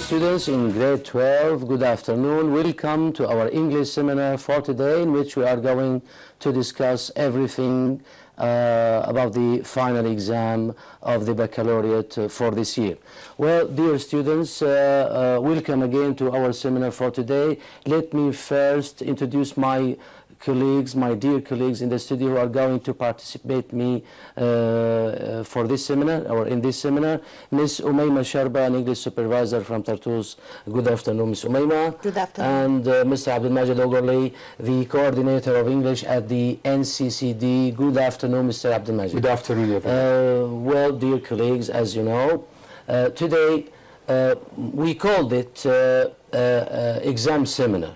students in grade 12, good afternoon. Welcome to our English seminar for today, in which we are going to discuss everything about the final exam of the baccalaureate for this year. Well, dear students, welcome again to our seminar for today. Let me first introduce my colleagues, my dear colleagues in the studio who are going to participate me for this seminar, or in this seminar. Ms. Umayma Sharba, an English supervisor from Tartus. Good afternoon, Ms. Umayma. Good afternoon. And Mr. Abdul Majid Ogorli, the coordinator of English at the NCCD. Good afternoon, Mr. Abdul Majid. Good afternoon, everyone. Well, dear colleagues, as you know, today we called it exam seminar.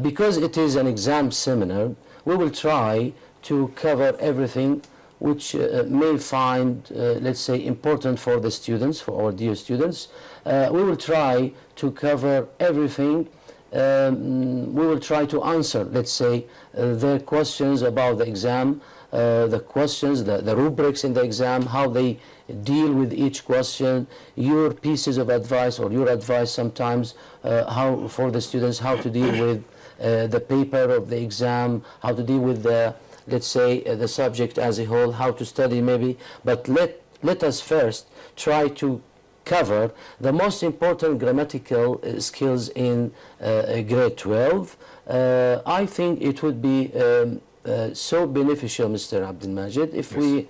Because it is an exam seminar, we will try to cover everything which may find, let's say, important for the students, for our dear students. We will try to cover everything. We will try to answer, let's say, their questions about the exam, the questions, the rubrics in the exam, how they deal with each question, your pieces of advice or your advice sometimes, how for the students, how to deal with the paper of the exam, how to deal with the, let's say, the subject as a whole, how to study maybe. But let us first try to cover the most important grammatical skills in grade 12. I think it would be so beneficial, Mr. Abdul Majid, if we,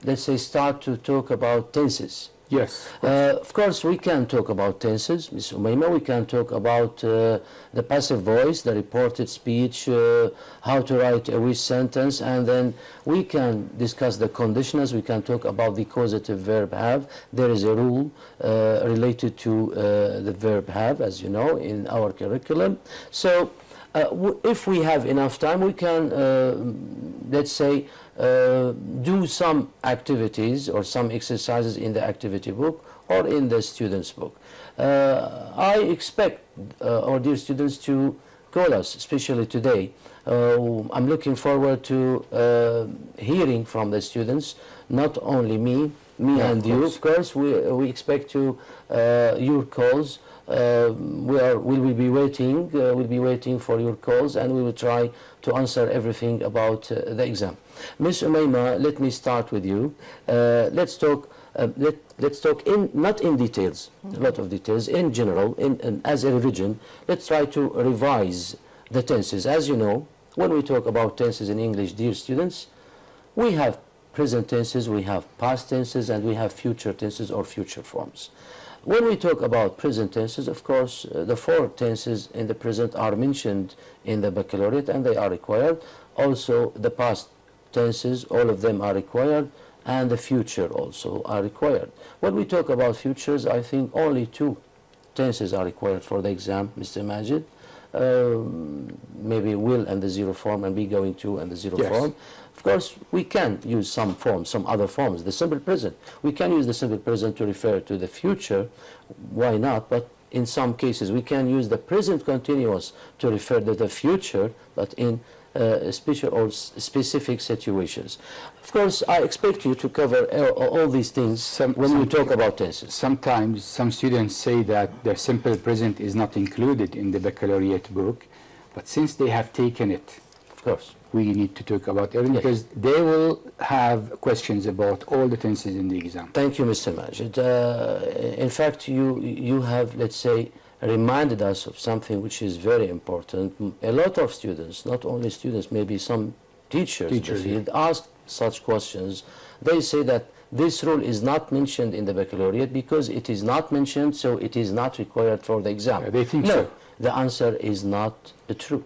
let's say, start to talk about tenses. Yes. Of course, we can talk about tenses, Ms. Umayma. We can talk about the passive voice, the reported speech, how to write a with sentence, and then we can discuss the conditionals. We can talk about the causative verb have. There is a rule related to the verb have, as you know, in our curriculum. So if we have enough time, we can, let's say, do some activities or some exercises in the activity book or in the student's book. I expect our dear students to call us, especially today. I'm looking forward to hearing from the students, not only me and you. Of course, we expect to your calls. We will be waiting. We'll be waiting for your calls, and we will try to answer everything about the exam. Ms. Umayma, let me start with you. Let's talk. Let's talk not in details, a lot of details, in general, as a revision. Let's try to revise the tenses. As you know, when we talk about tenses in English, dear students, we have present tenses, we have past tenses, and we have future tenses or future forms. When we talk about present tenses, of course, the four tenses in the present are mentioned in the baccalaureate, and they are required. Also, the past tenses, all of them are required, and the future also are required. When we talk about futures, I think only two tenses are required for the exam, Mr. Majid. Maybe will and the zero form, and be going to and the zero form. Of course, we can use some forms, some other forms. The simple present, we can use the simple present to refer to the future. Why not? But in some cases, we can use the present continuous to refer to the future, but in special or specific situations. Of course, I expect you to cover all these things when we talk about tenses. Sometimes some students say that the simple present is not included in the baccalaureate book, but since they have taken it, of course, we need to talk about everything, because they will have questions about all the tenses in the exam. Thank you, Mr. Majid. In fact, you have, let's say, reminded us of something which is very important. A lot of students, not only students, maybe some teachers in the field, ask such questions. They say that this rule is not mentioned in the baccalaureate because it is not mentioned, so it is not required for the exam. They think no, so. The answer is not true.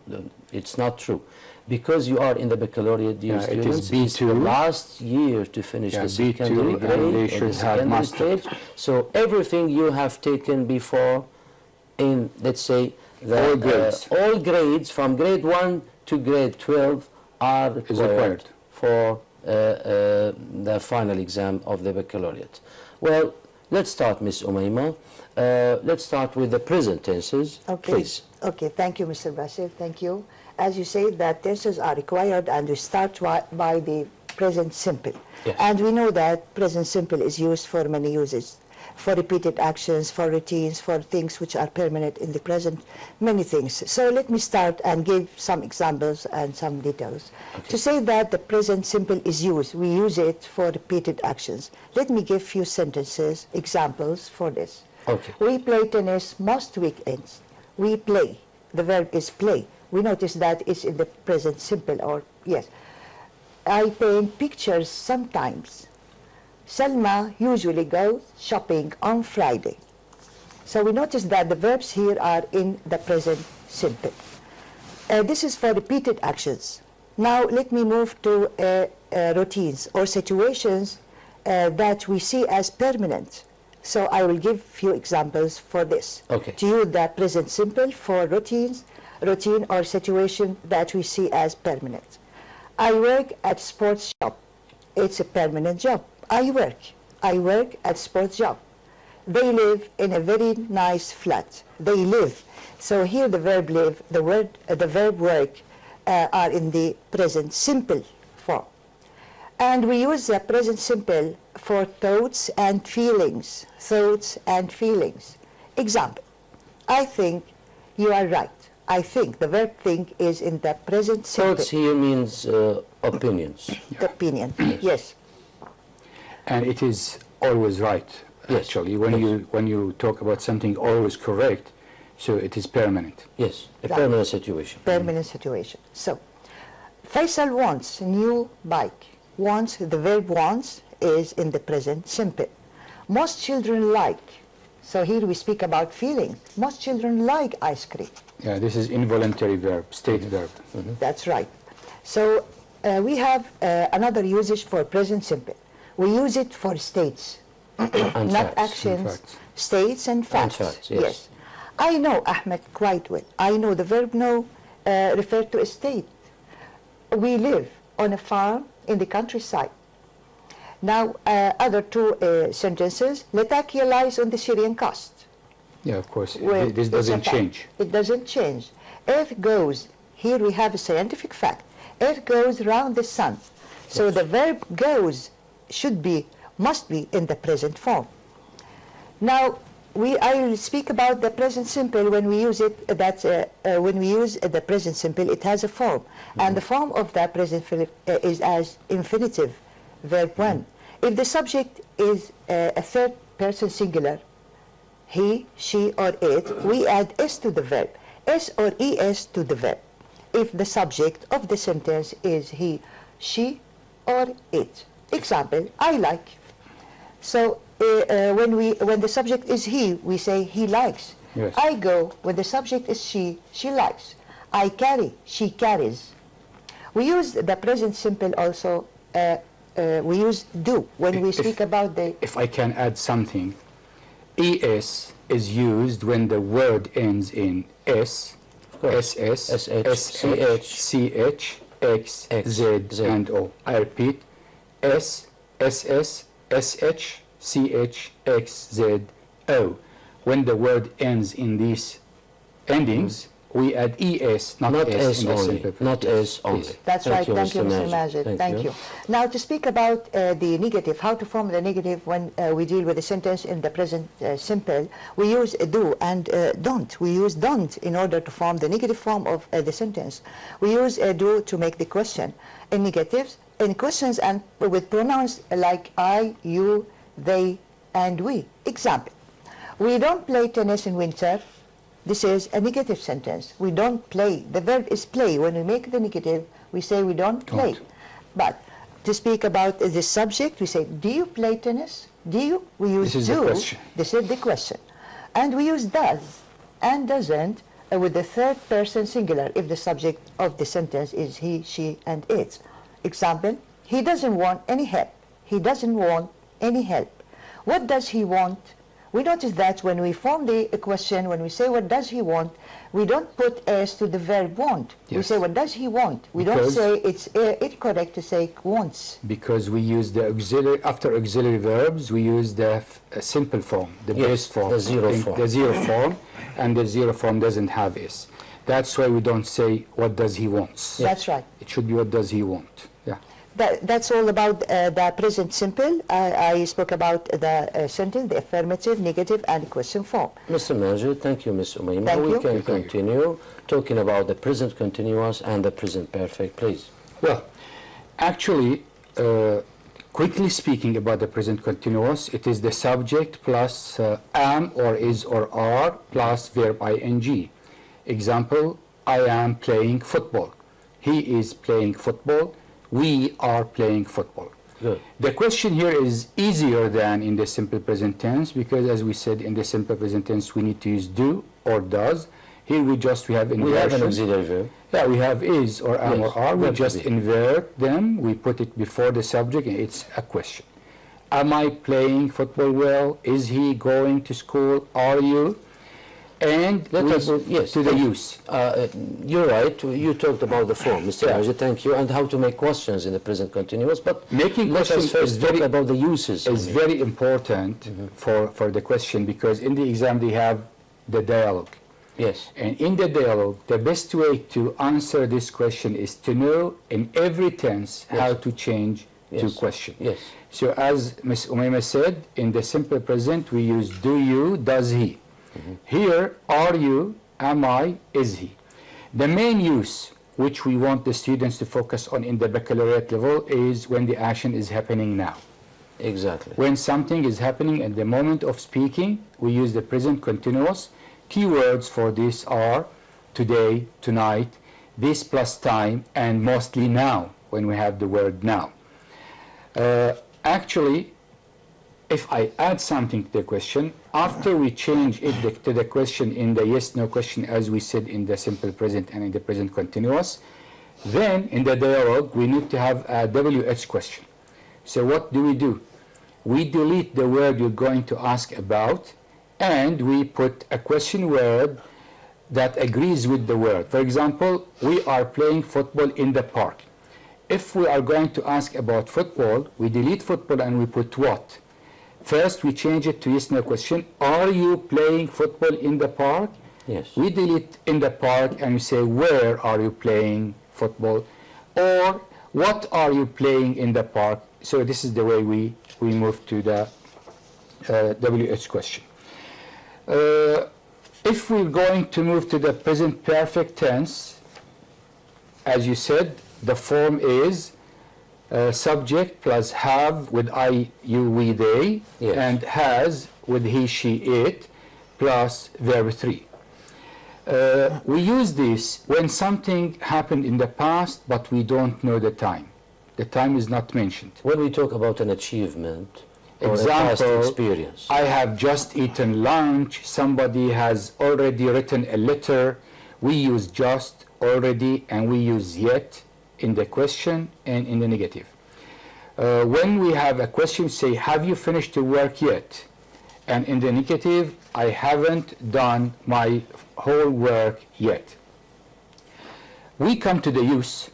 It's not true. Because you are in the baccalaureate, dear students, it's the last year to finish the secondary grade, or the secondary stage. So everything you have taken before in, let's say, all grades from grade 1 to grade 12 are required for the final exam of the baccalaureate. Well, let's start, Ms. Umayma. Let's start with the present tenses, please. Okay, thank you, Mr. Bashir. Thank you. As you say, that tenses are required, and we start by the present simple. Yes. And we know that present simple is used for many uses. for repeated actions, for routines, for things which are permanent in the present, many things. So let me start and give some examples and some details. Okay. To say that the present simple is used, we use it for repeated actions. Let me give few sentences, examples for this. Okay. We play tennis most weekends. We play. The verb is play. We notice that it's in the present simple, or yes. I paint pictures sometimes. Selma usually goes shopping on Friday. So we notice that the verbs here are in the present simple. This is for repeated actions. Now let me move to routines or situations that we see as permanent. So I will give few examples for this. Okay. To use the present simple for routine or situation that we see as permanent. I work at sports shop. It's a permanent job. I work at sports job. They live in a very nice flat. They live. So here the verb live, the verb work are in the present simple form. And we use the present simple for thoughts and feelings. Thoughts and feelings. Example, I think you are right. I think, the verb think is in the present simple. Thoughts here means opinions. Opinion, yes. And it is always right, Yes. actually. When you talk about something always correct, so it is permanent. Yes, a Right. permanent situation. Permanent situation. So, Faisal wants a new bike. Wants, the verb wants is in the present simple. Most children like, so here we speak about feeling. Most children like ice cream. Yeah, this is involuntary verb, state verb. That's right. So we have another usage for present simple. We use it for states, And not facts. actions, And facts. states and facts. facts, yes. I know Ahmed quite well. I know, the verb know refer to a state. We live on a farm in the countryside. Now, other two sentences. Latakia lies on the Syrian coast. Yeah, of course. Well, This it's a doesn't fact. change. It doesn't change. Earth goes, here we have a scientific fact. Earth goes round the sun. So the verb goes must be in the present form. Now, I will speak about the present simple when we use it, when we use the present simple, it has a form. And the form of that present simple is as infinitive, verb one. If the subject is a third person singular, he, she, or it, we add s to the verb, s or es to the verb. If the subject of the sentence is he, she, or it. Example, I like. So when the subject is he, we say he likes. Yes. I go, when the subject is she likes. I carry, she carries. We use the present simple also, we use do when we speak about the... If I can add something, es is used when the word ends in s, course. ss, SH, ch, x, z, and o. I repeat, s, ss, sh, ch, x, z, o. When the word ends in these endings, we add es, not s in the only. simple Not present. s only. Yes. That's right. Thank you, Mr. Majid. Thank you. Now, to speak about the negative, how to form the negative when we deal with a sentence in the present simple, we use do and don't. We use don't in order to form the negative form of the sentence. We use do to make the question. In negatives, in questions and with pronouns like I, you, they, and we. Example, we don't play tennis in winter. This is a negative sentence. We don't play. The verb is play. When we make the negative, we say we don't play. But to speak about the subject, we say, do you play tennis? Do you? We use This is do. the question. This is the question. And we use does and doesn't with the third person singular if the subject of the sentence is he, she, and it. Example, he doesn't want any help. He doesn't want any help. What does he want? We notice that when we form the question, when we say what does he want, we don't put s to the verb want. Yes. We say what does he want. We don't Because- say it's incorrect to say wants. Because we use the auxiliary, after auxiliary verbs, we use the simple form, the Yes, base form. the zero form. The zero form, and the zero form doesn't have s. That's why we don't say what does he wants. That's right. It should be what does he want. Yeah. That's all about the present simple. I spoke about the sentence, the affirmative, negative, and question form. Mr. Majid, thank you, Ms. Umayma. Thank we you. can continue talking about the present continuous and the present perfect, please. Well, actually, quickly speaking about the present continuous, it is the subject plus am or is or are plus verb ing. Example, I am playing football. He is playing football. We are playing football. Good. The question here is easier than in the simple present tense because, as we said, in the simple present tense we need to use do or does. Here we have inversion. We have an auxiliary verb. Yeah, we have is or am Yes, or are. We verb to just be. invert them. We put it before the subject and it's a question. Am I playing football well? Is he going to school? Are you? And Let us, yes. to the use. You're right. You talked about the form, Mr. Yeah. Majid, thank you, and how to make questions in the present continuous. But Making let us questions first is talk very about the uses. is very important for the question because in the exam they have the dialogue. Yes. And in the dialogue, the best way to answer this question is to know in every tense Yes. how to change to Yes. question. Yes. So as Ms. Umayma said, in the simple present we use do you, does he. Here, are you, am I, is he. The main use which we want the students to focus on in the baccalaureate level is when the action is happening now. Exactly. When something is happening at the moment of speaking, we use the present continuous. Keywords for this are today, tonight, this plus time, and mostly now, when we have the word now. Actually, if I add something to the question, after we change it to the question in the yes-no question, as we said in the simple present and in the present continuous, then in the dialogue, we need to have a WH question. So what do? We delete the word you're going to ask about, and we put a question word that agrees with the word. For example, we are playing football in the park. If we are going to ask about football, we delete football and we put what? First, we change it to yes-no question. Are you playing football in the park? Yes. We delete in the park and we say, where are you playing football? Or, what are you playing in the park? So this is the way we move to the WH question. If we're going to move to the present perfect tense, as you said, the form is subject plus have with I, you, we, they, Yes. and has with he, she, it, plus verb 3. We use this when something happened in the past, but we don't know the time. The time is not mentioned. When we talk about an achievement or a past Example, experience. I have just eaten lunch, somebody has already written a letter. We use just, already, and we use yet in the question and in the negative. When we have a question, say, have you finished your work yet? And in the negative, I haven't done my whole work yet. We come to the use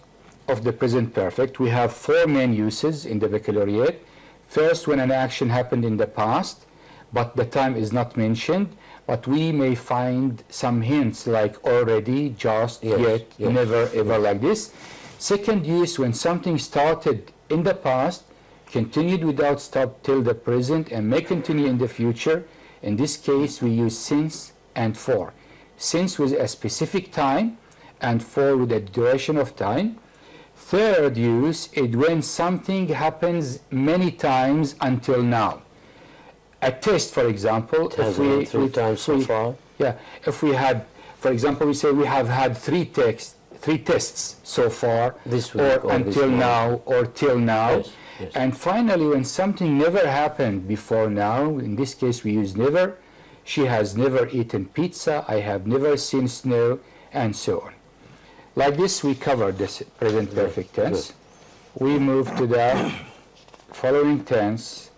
of the present perfect. We have 4 main uses in the baccalaureate. First, when an action happened in the past, but the time is not mentioned, but we may find some hints like already, just, Yes, yet, yes. never, ever, like this. Second use, when something started in the past, continued without stop till the present, and may continue in the future. In this case, we use since and for. Since with a specific time, and for with a duration of time. Third use is when something happens many times until now. A test, for example, It has been 3 times so far. Yeah, if we had, for example, we say we have had 3 tests so far, This week or or this until month. now, or till now. Yes, yes. And finally, when something never happened before now, in this case we use never. She has never eaten pizza, I have never seen snow, and so on. Like this, we covered this present perfect tense. We move to the following tense,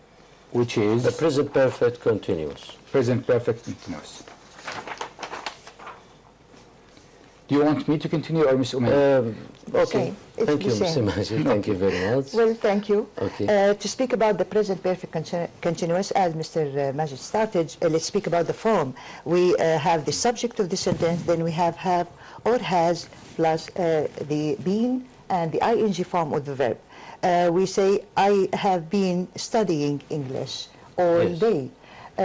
which is The present perfect continuous. present perfect continuous. Do you want me to continue or Ms. Umayya? Okay. Same. It's Thank the you, Mr. same. Majid. Thank you very much. Well, thank you. Okay. To speak about the present perfect continuous, as Mr. Majid started, let's speak about the form. We have the subject of the sentence, then we have or has, plus the been, and the ing form of the verb. We say, I have been studying English all Yes. day.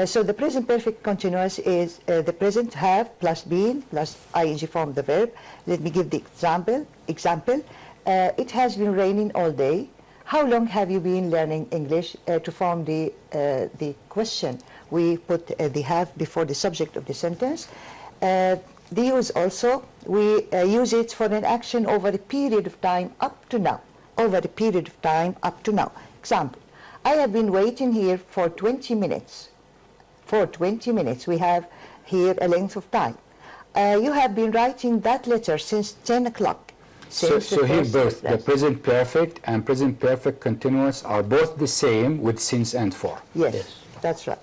So the present perfect continuous is the present have plus been plus ing form of the verb. Let me give the example. It has been raining all day. How long have you been learning English? To form the question, we put the have before the subject of the sentence. The use also, we use it for an action over a period of time up to now. Over a period of time up to now. Example, I have been waiting here for 20 minutes. For 20 minutes, we have here a length of time. You have been writing that letter since 10 o'clock. So here both the present perfect and present perfect continuous are both the same with since and for. Yes, Yes. that's right.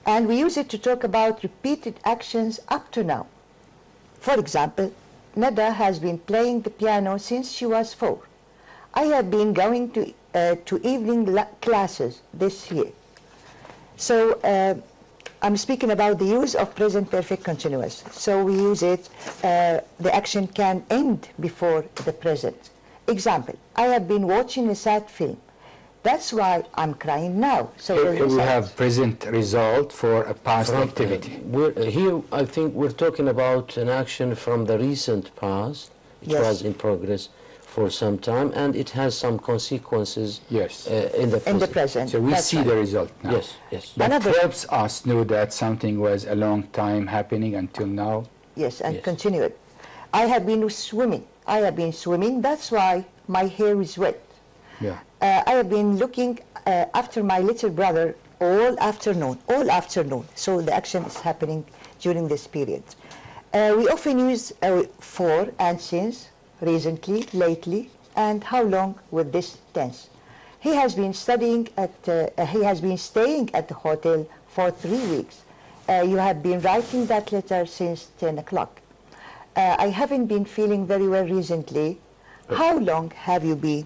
And we use it to talk about repeated actions up to now. For example, Nada has been playing the piano since she was 4. I have been going to evening classes this year. So I'm speaking about the use of present perfect continuous. So we use it, the action can end before the present. Example, I have been watching a sad film. That's why I'm crying now. So Here we have present result for a past activity. Here, I think we're talking about an action from the recent past, which Yes. was in progress for some time, and it has some consequences Yes. in the present. in the present. So we That's see right. the result now. Yes, yes. That Another- helps us know that something was a long time happening until now. Yes, and Yes. continue it. I have been swimming. I have been swimming. That's why my hair is wet. Yeah. I have been looking after my little brother all afternoon. All afternoon. So the action is happening during this period. We often use for and since, recently, lately, and how long with this tense. He has been studying at. He has been staying at the hotel for 3 weeks. You have been writing that letter since 10 o'clock. I haven't been feeling very well recently. How long have you been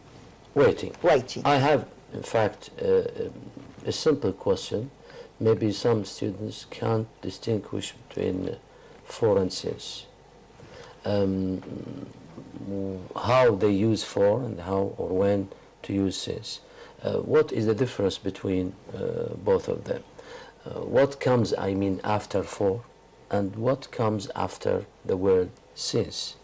Waiting. waiting? I have, in fact, a simple question. Maybe some students can't distinguish between for and since. How they use for and how or when to use since. What is the difference between both of them? What comes, I mean, after for, and what comes after the word since?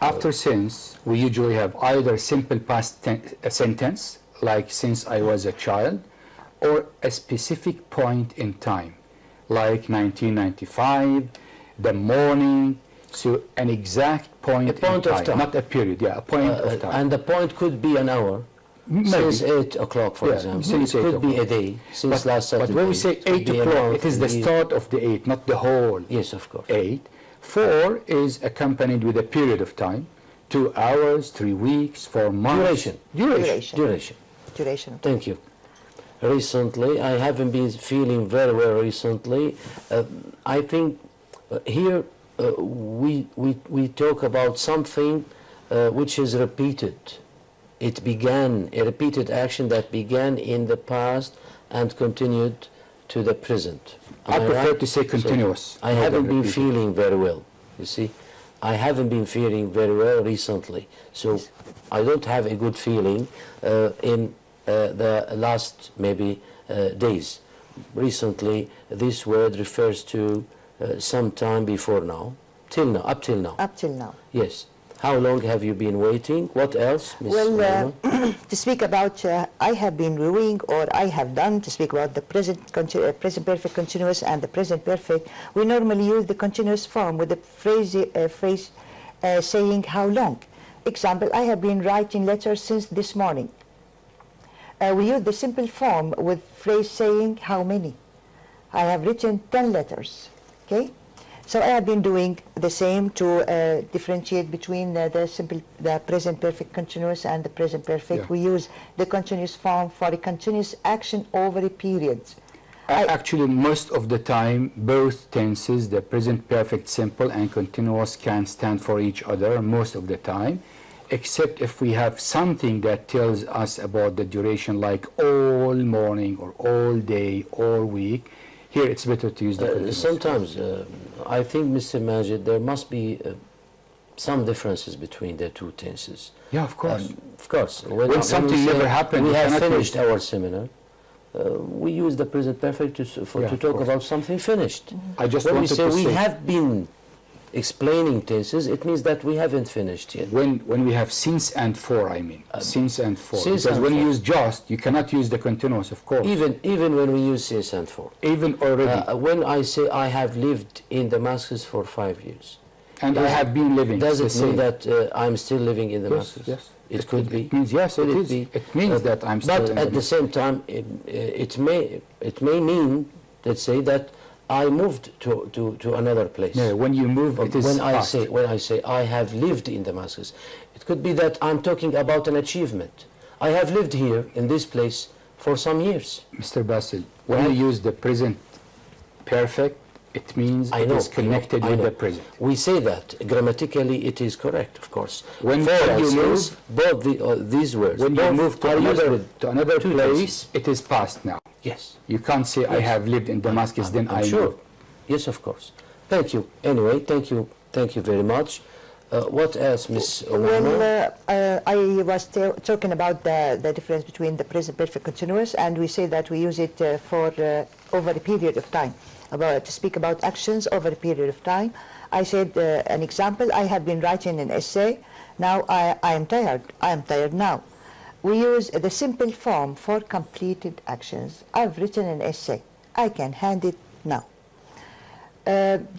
After since, we usually have either simple past sentence, like since I was a child, or a specific point in time, like 1995, the morning, so an exact point, A point in of time. Not a period, yeah, a point of time. And the point could be an hour. Maybe. Since 8 o'clock, for Yeah, example. since It 8 could be a o'clock. day, since last But Saturday. when we say It could 8 be a o'clock, month, it is the year. start of the 8, not the whole Yes, of course. 8. 4 is accompanied with a period of time, 2 hours, 3 weeks, 4 months. Duration. Duration. Duration. Thank you. Recently, I haven't been feeling very well recently. I think here we talk about something which is repeated. It began, a repeated action that began in the past and continued to the present. I Am prefer right? to say continuous. So, I more haven't than been repeated. feeling very well, you see. I haven't been feeling very well recently. So I don't have a good feeling in the last maybe days. Recently, this word refers to some time before now, till now, up till now. Up till now. Yes. How long have you been waiting? What else, Ms. Well, Maima? to speak about I have been doing or I have done, to speak about the present perfect continuous and the present perfect, we normally use the continuous form with the phrase saying how long. Example, I have been writing letters since this morning. We use the simple form with phrase saying how many. I have written 10 letters. Okay? So I have been doing the same to differentiate between the present perfect continuous and the present perfect. Yeah. We use the continuous form for a continuous action over a period. Actually, most of the time, both tenses, the present perfect simple and continuous, can stand for each other most of the time, except if we have something that tells us about the duration, like all morning or all day, all week. Here it's better to use the continuous. Sometimes, I think, Mr. Majid, there must be some differences between the two tenses. Yeah, of course. Of course. When something we say never happened, we you have cannot finished our seminar. We use the present perfect to of talk course. about something finished. I just when we wanted say to we say, have been explaining tenses, it means that we haven't finished yet. when we have since and for, I mean, since and for. since Because and when you for. use just, you cannot use the continuous, of course. Even when we use since and for. Even already. When I say I have lived in Damascus for 5 years, And I have been living. does it's it the mean same. that I'm still living in Damascus? Yes. It could be. It means, yes, Could it it is. be? It means that I'm still But in at the Damascus. same time, it may mean, let's say, that I moved to another place. No, when you move, it is when past. I say I have lived in Damascus, it could be that I'm talking about an achievement. I have lived here in this place for some years. Mr. Basil, when Right. you use the present perfect, it means I it know, is connected I with know. the present. We say that grammatically it is correct, of course. When For you instance, both these words, When you both move are used to with another two place, tenses. it is past now. Yes. You can't say I Yes. have lived in Damascus, then I'm I sure. moved. Yes, of course. Thank you. Anyway, thank you very much. What else, Miss Omar? Well, I was talking about the difference between the present perfect continuous, and we say that we use it for over a period of time, to speak about actions over a period of time. I said an example, I have been writing an essay, now I am tired, I am tired now. We use the simple form for completed actions. I've written an essay, I can hand it now.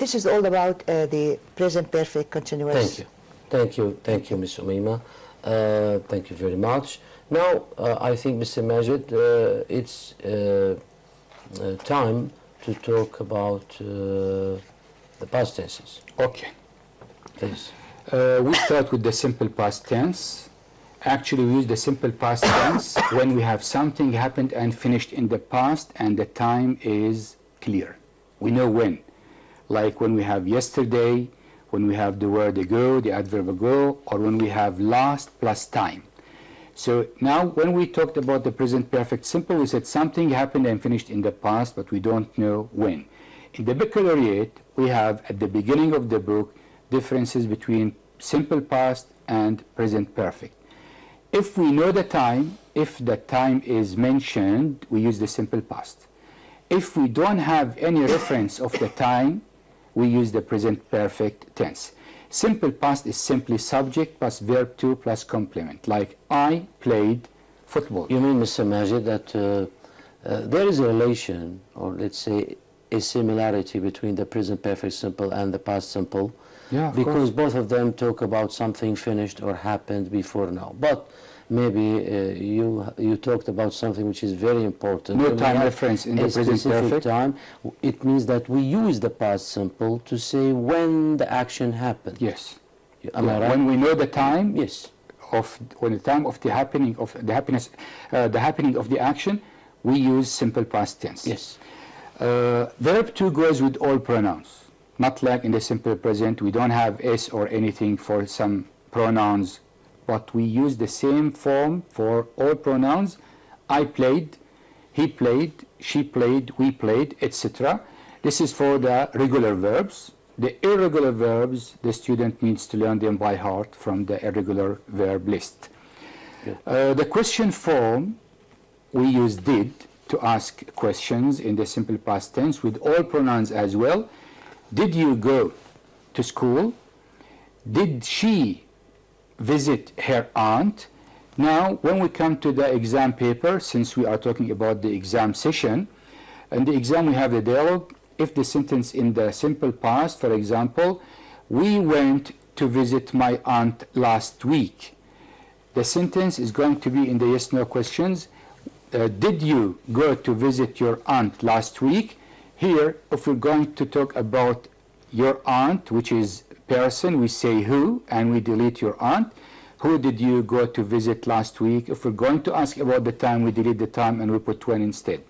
This is all about the present perfect continuous. Thank you, Ms. Umaima. Thank you very much. Now, I think, Mr. Majid, it's time to talk about the past tenses. Okay. Please. We start with the simple past tense. Actually, we use the simple past tense when we have something happened and finished in the past and the time is clear. We know when. Like when we have yesterday, when we have the word ago, the adverb ago, or when we have last plus time. So now when we talked about the present perfect simple, we said something happened and finished in the past, but we don't know when. In the baccalaureate, we have at the beginning of the book differences between simple past and present perfect. If we know the time, if the time is mentioned, we use the simple past. If we don't have any reference of the time, we use the present perfect tense. Simple past is simply subject plus verb to plus complement, like I played football. You mean, Mr. Majid, that there is a relation, or let's say a similarity between the present perfect simple and the past simple? Yeah, of because course. both of them talk about something finished or happened before now. But maybe you talked about something which is very important. No When we time have reference in a the present specific perfect. time, it means that we use the past simple to say when the action happened. Yes. Am I right? When we know the time, Yes. when the time of the happening of the happening of the action, we use simple past tense. Yes. Verb to goes with all pronouns. Not like in the simple present, we don't have s or anything for some pronouns, but we use the same form for all pronouns. I played, he played, she played, we played, etc. This is for the regular verbs. The irregular verbs, the student needs to learn them by heart from the irregular verb list. The question form, we use did to ask questions in the simple past tense with all pronouns as well. Did you go to school? Did she visit her aunt? Now, when we come to the exam paper, since we are talking about the exam session, in the exam we have the dialogue. If the sentence in the simple past, for example, we went to visit my aunt last week. The sentence is going to be in the yes/no questions. Did you go to visit your aunt last week? Here, if we're going to talk about your aunt, which is person, we say who, and we delete your aunt. Who did you go to visit last week? If we're going to ask about the time, we delete the time and we put when instead.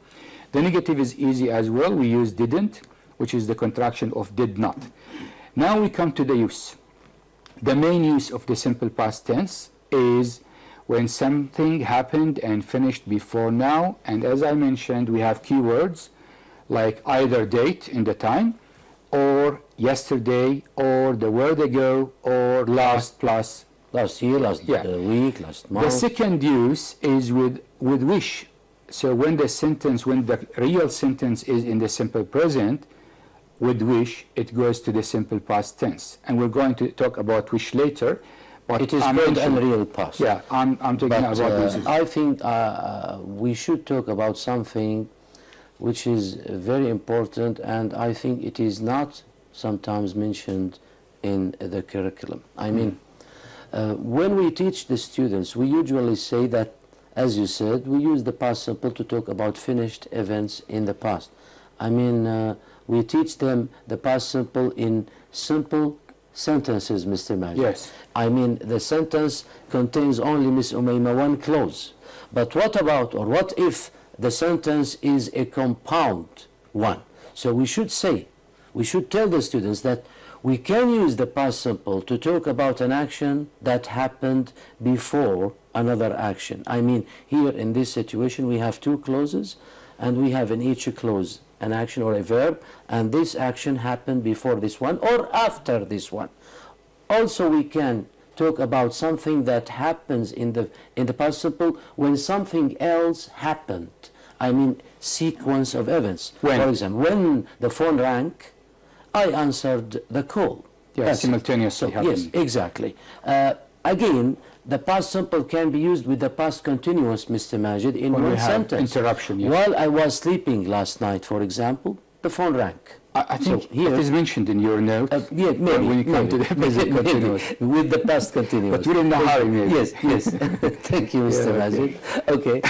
The negative is easy as well. We use didn't, which is the contraction of did not. Now we come to the use. The main use of the simple past tense is when something happened and finished before now. And as I mentioned, we have keywords like either date in the time or yesterday, or the word ago, or last plus Last year, last week, last month. The second use is with wish. So when the real sentence is in the simple present, with wish, it goes to the simple past tense. And we're going to talk about wish later. But it is called unreal past. Yeah, I'm talking about this. I think we should talk about something which is very important, and I think it is not sometimes mentioned in the curriculum. I mean, when we teach the students, we usually say that, as you said, we use the past simple to talk about finished events in the past. I mean, we teach them the past simple in simple sentences, Mr. Majid. Yes. I mean, the sentence contains only, Ms. Umayma, one clause. But what about, or what if the sentence is a compound one? So we should say, we should tell the students that we can use the past simple to talk about an action that happened before another action. I mean, here in this situation we have two clauses, and we have in each clause an action or a verb, and this action happened before this one or after this one. Also, we can talk about something that happens in the past simple when something else happened. I mean, sequence of events. When? For example, when the phone rang, I answered the call. Yeah, simultaneously happened. Yes, exactly. Again, the past simple can be used with the past continuous, Mr. Majid, in when one we have sentence. Interruption, yes. While I was sleeping last night, for example, the phone rang. I think So here- it is mentioned in your note. Yeah, maybe. when you come to the present continuous. With the past continuous. But we're in a hurry, maybe. Yes, yes. Thank you, Mr. Yeah, Majid. Okay,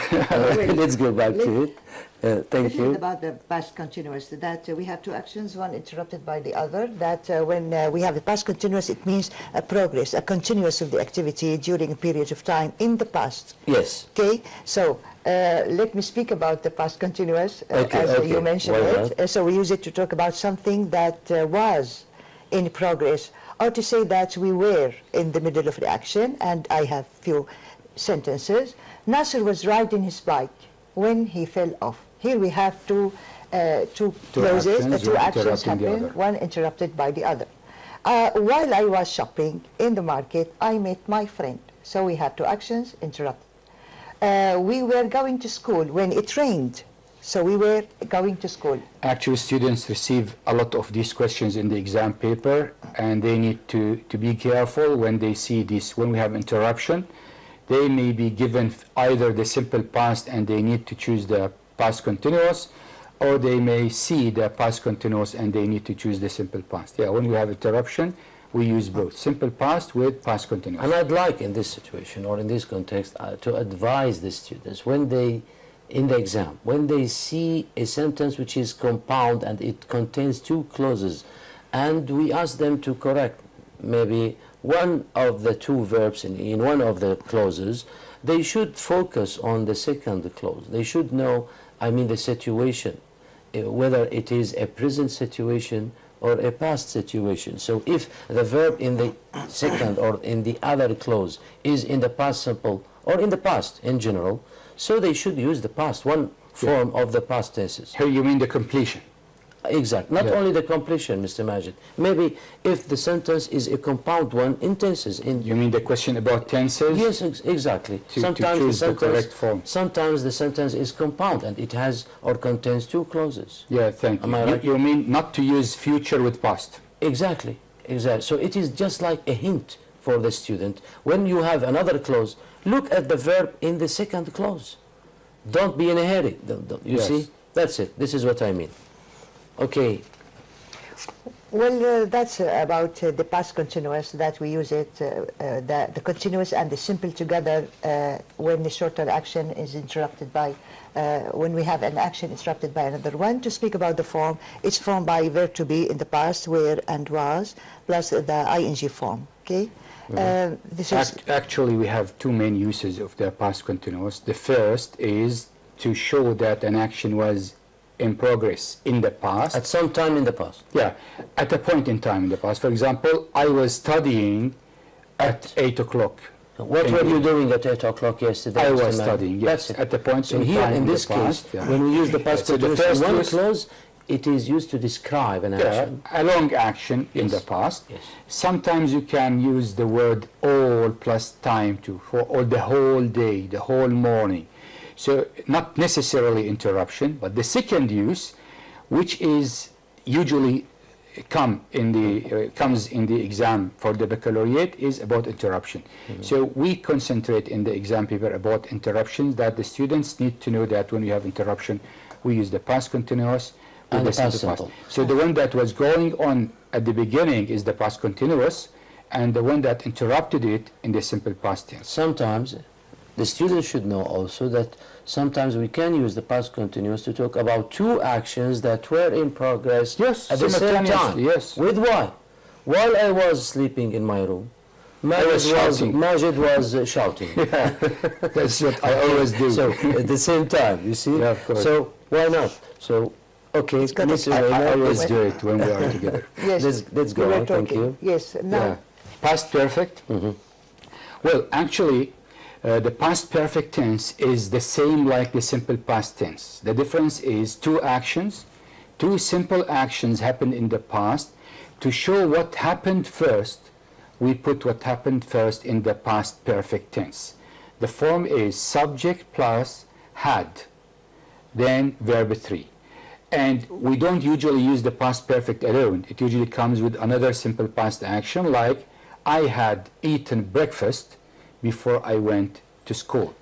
let's go back to it. Thank This is you. about the past continuous, that we have two actions, one interrupted by the other, that when we have the past continuous, it means a progress, a continuous of the activity during a period of time in the past. Yes. Okay, so let me speak about the past continuous, Okay, as okay. you mentioned Why it. So we use it to talk about something that was in progress, or to say that we were in the middle of the action, and I have few sentences. Nasser was riding his bike when he fell off. Here we have two clauses, two actions happening, one interrupted by the other. While I was shopping in the market, I met my friend. So we have two actions interrupted. We were going to school when it rained. So we were going to school. Actually, students receive a lot of these questions in the exam paper, and they need to be careful when they see this. When we have interruption, they may be given either the simple past and they need to choose the past continuous, or they may see the past continuous and they need to choose the simple past. Yeah, when we have interruption, we use both simple past with past continuous. And I'd like in this situation or in this context to advise the students when they, in the exam, when they see a sentence which is compound and it contains two clauses, and we ask them to correct maybe one of the two verbs in one of the clauses, they should focus on the second clause. They should know, I mean, the situation, whether it is a present situation or a past situation. So if the verb in the second or in the other clause is in the past simple or in the past in general, so they should use the past, one form of the past tenses. Here you mean the completion. Exactly. Not only the completion, Mr. Majid. Maybe if the sentence is a compound one in tenses. You mean the question about tenses? Yes, exactly. To choose the correct form. Sometimes the sentence is compound and it has or contains two clauses. Yeah, thank you. Am I right? You mean not to use future with past? Exactly, exactly. So it is just like a hint for the student. When you have another clause, look at the verb in the second clause. Don't be in a hurry. You see? That's it. This is what I mean. Okay. Well, that's about the past continuous, that we use it, the continuous and the simple together when the shorter action is interrupted by, when we have an action interrupted by another one. To speak about the form, it's formed by verb to be in the past, were and was, plus the ing form, okay? This is Actually, we have two main uses of the past continuous. The first is to show that an action was in progress in the past. At some time in the past. Yeah, at a point in time in the past. For example, I was studying at 8 o'clock. What were you doing at 8 o'clock yesterday? I Mr. was Majid? studying, yes, That's it. at the point So in here, time in this the case, past, yeah. when we use the past So the continuous in first one use- clause, it is used to describe an action. A long action in the past. Yes. Sometimes you can use the word all plus time to, or the whole day, the whole morning. So not necessarily interruption, but the second use, which is usually comes in the exam for the baccalaureate, is about interruption. So we concentrate in the exam paper about interruptions, that the students need to know that when we have interruption, we use the past continuous with And the the past simple past. simple. So the one that was going on at the beginning is the past continuous, and the one that interrupted it in the simple past tense. Sometimes the students should know also that sometimes we can use the past continuous to talk about two actions that were in progress Yes, at the same time. simultaneously, yes. With why? While I was sleeping in my room, Majid was shouting. Yeah, that's what I always do. So at the same time, you see? Yeah, of course. So why not? So, okay, It's got a- Mr. I Rayner, always let's- do it when we are together. Yes. let's we go were on, thank talking. you. Yes. Now, Yeah. Past perfect? Well, actually, the past perfect tense is the same like the simple past tense. The difference is two actions, two simple actions happened in the past. To show what happened first, we put what happened first in the past perfect tense. The form is subject plus had, then verb 3. And we don't usually use the past perfect alone. It usually comes with another simple past action, like I had eaten breakfast before I went to school.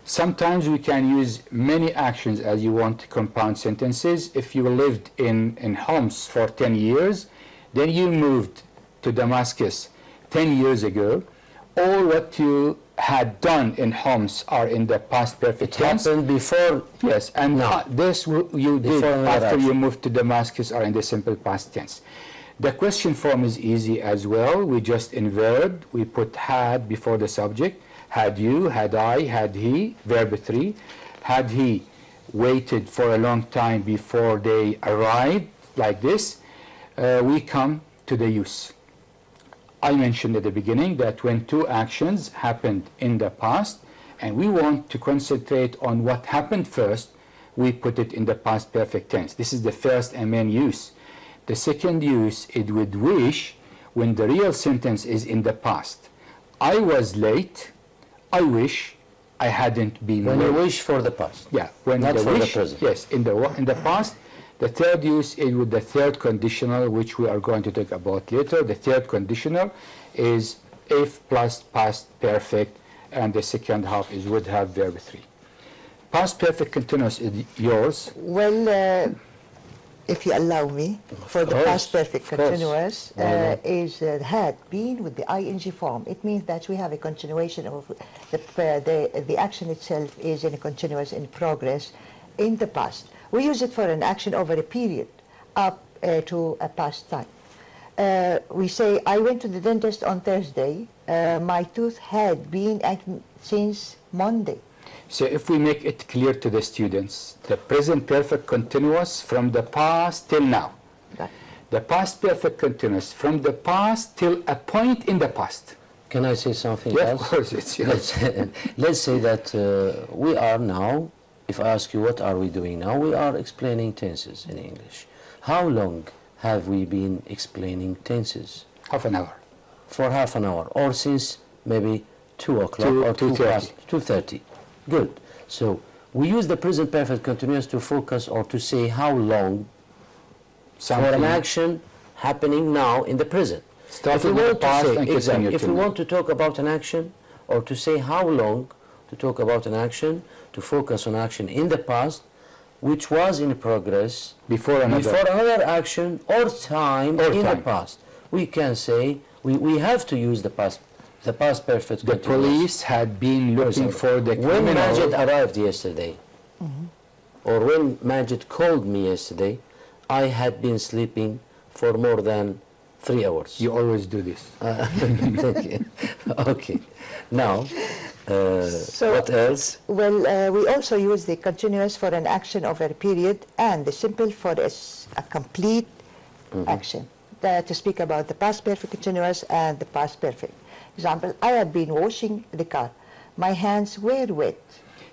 Sometimes we can use many actions as you want compound sentences. If you lived in Homs for 10 years, then you moved to Damascus 10 years ago, all what you had done in Homs are in the past perfect It tense. happened before. Yes, and No. you did Before another after you action. moved to Damascus are in the simple past tense. The question form is easy as well. We just invert. We put had before the subject. Had you, had I, had he, verb 3. Had he waited for a long time before they arrived, like this. We come to the use. I mentioned at the beginning that when two actions happened in the past and we want to concentrate on what happened first, we put it in the past perfect tense. This is the first and main use. The second use is with wish when the real sentence is in the past. I was late. I wish I hadn't been When late. you wish for the past. Yeah, when Not the for the wish, present. yes, in the past. The third use is with the third conditional, which we are going to talk about later. The third conditional is if plus past perfect, and the second half is would have verb 3. Past perfect continuous is yours. well, if you allow me, for the course, past perfect of course. continuous Why not? is had been with the ing form. It means that we have a continuation of the action itself is in a continuous in progress in the past. We use it for an action over a period up to a past time. We say, I went to the dentist on Thursday. My tooth had been acting since Monday. So if we make it clear to the students, the present perfect continuous from the past till now. Right. The past perfect continuous from the past till a point in the past. Can I say something Yeah, else? of course, it's yours. Let's say that we are now, if I ask you what are we doing now, we are explaining tenses in English. How long have we been explaining tenses? Half an hour. For half an hour, or since maybe 2 o'clock Two- or 2:30. 2:30. Good. So we use the present perfect continuous to focus or to say how long for an Something action happening now in the present. starting in the past and exactly, continue if to we now. want to talk about an action or to say how long to talk about an action, to focus on action in the past which was in progress Before another. action or time Or in the time. past, we can say we have to use the past perfect The continuous. police had been looking for the When criminal. Majid arrived yesterday, or when Majid called me yesterday, I had been sleeping for more than 3 hours. You always do this. Thank you. Okay. Now, So- what else? Well, we also use the continuous for an action over a period and the simple for a complete action. To speak about the past perfect continuous and the past perfect. Example, I have been washing the car. My hands were wet.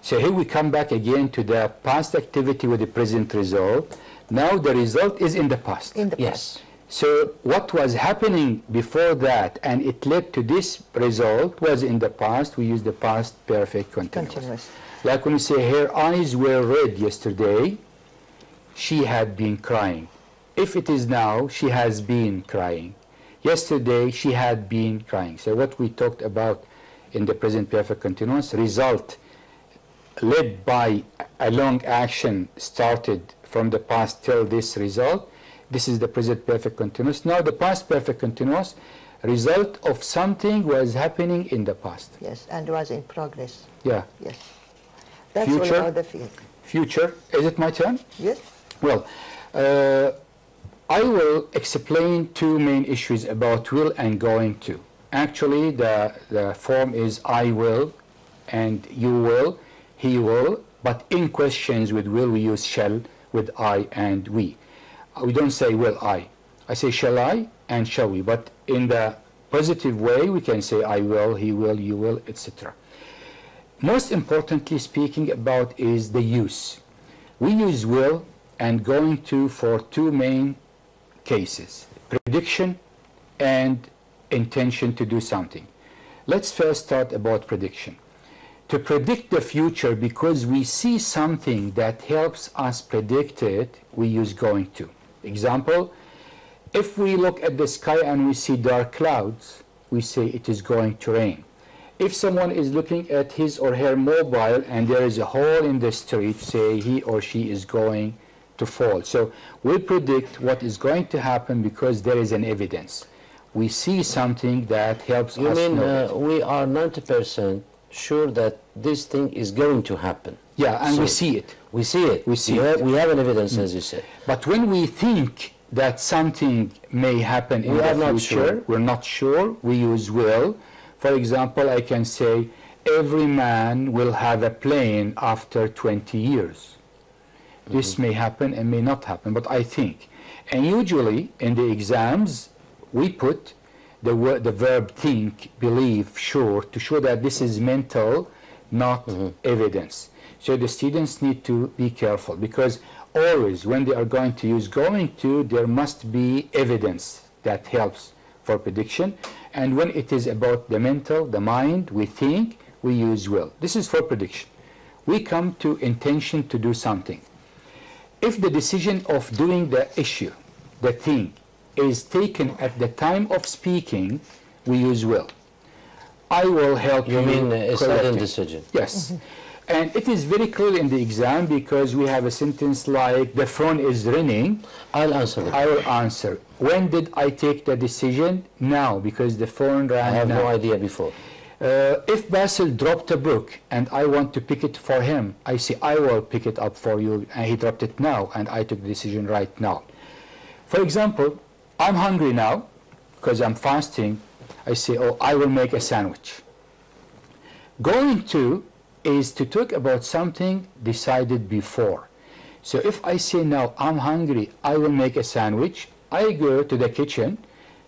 So here we come back again to the past activity with the present result. Now the result is in the past. In the Yes. past. So what was happening before that and it led to this result was in the past. We use the past perfect continuous. Continuous. Like when we say her eyes were red yesterday, she had been crying. If it is now, she has been crying. Yesterday, she had been crying. So what we talked about in the present perfect continuous, result led by a long action started from the past till this result. This is the present perfect continuous. Now the past perfect continuous, result of something was happening in the past. Yes, and was in progress. Yeah. Yes. That's Future. all about the field. Future. Is it my turn? Yes. Well, I will explain two main issues about will and going to. Actually, the form is I will and you will, he will, but in questions with will we use shall with I and we. We don't say will I. I say shall I and shall we, but in the positive way we can say I will, he will, you will, etc. Most importantly speaking about is the use. We use will and going to for two main cases, prediction and intention to do something. Let's first start about prediction. To predict the future, because we see something that helps us predict it, we use going to. Example, if we look at the sky and we see dark clouds, we say it is going to rain. If someone is looking at his or her mobile and there is a hole in the street, say he or she is going to fall. So we predict what is going to happen because there is an evidence. We see something that helps You us mean know it. we are 90% sure that this thing is going to happen? Yeah, and we So- see it. We see it. We see have, it. we have an evidence, as you said. But when we think that something may happen in We the are not future, sure. we're not sure, we use will. For example, I can say, every man will have a plane after 20 years. This may happen and may not happen, but I think. And usually in the exams, we put the verb think, believe, sure, to show that this is mental, not evidence. So the students need to be careful, because always when they are going to use going to, there must be evidence that helps for prediction. And when it is about the mental, the mind, we think, we use will. This is for prediction. We come to intention to do something. If the decision of doing the issue, the thing, is taken at the time of speaking, we use will. I will help you. You mean a sudden correcting. decision? Yes. And it is very clear in the exam, because we have a sentence like, the phone is ringing. I'll answer that. I will answer. When did I take the decision? Now, because the phone rang I have now. no idea before. If Basil dropped a book and I want to pick it for him, I say, I will pick it up for you, and he dropped it now, and I took the decision right now. For example, I'm hungry now, because I'm fasting. I say, oh, I will make a sandwich. Going to is to talk about something decided before. So if I say now, I'm hungry, I will make a sandwich, I go to the kitchen,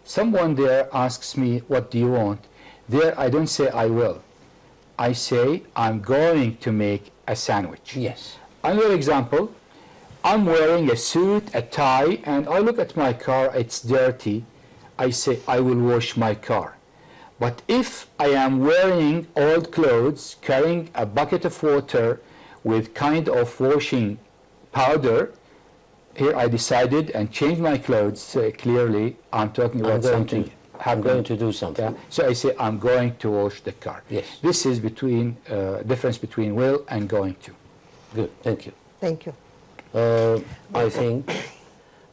someone there asks me, what do you want? There I don't say I will. I say, I'm going to make a sandwich. Yes. Another example, I'm wearing a suit, a tie, and I look at my car, it's dirty. I say, I will wash my car. But if I am wearing old clothes, carrying a bucket of water with kind of washing powder, here I decided and changed my clothes clearly. I'm talking about something I'm going to do something. yeah. So I say, I'm going to wash the car. Yes. This is between difference between will and going to. Good, thank you. Thank you. I think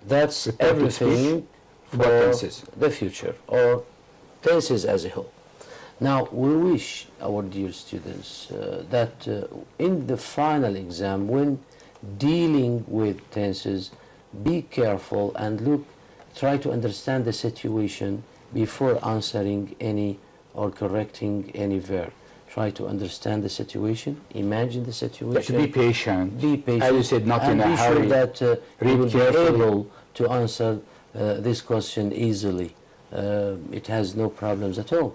that's Report to everything What for tenses? the future, or tenses as a whole. Now, we wish our dear students that in the final exam, when dealing with tenses, be careful and try to understand the situation before answering any or correcting any verb. Try to understand the situation, imagine the situation. Be patient. Be patient. As you said, not and in a be hurry. sure that you Read will be carefully. able to answer this question easily. It has no problems at all.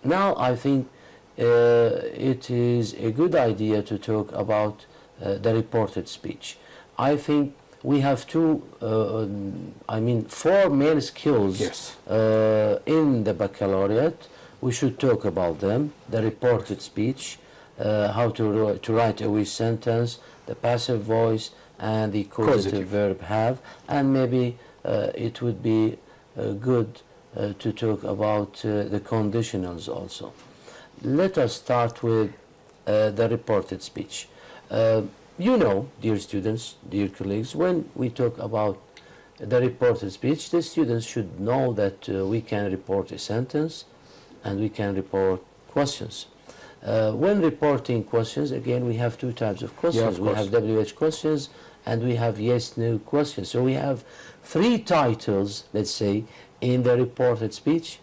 Now I think it is a good idea to talk about the reported speech. I think we have four main skills Yes. in the baccalaureate. We should talk about them: the reported speech, how to write a with sentence, the passive voice, and the causative verb have, and maybe it would be good to talk about the conditionals also. Let us start with the reported speech. You know, dear students, dear colleagues, when we talk about the reported speech, the students should know that we can report a sentence and we can report questions. When reporting questions, again, we have two types of questions. Yeah, we have WH questions and we have yes-no questions. So we have three titles, let's say, in the reported speech.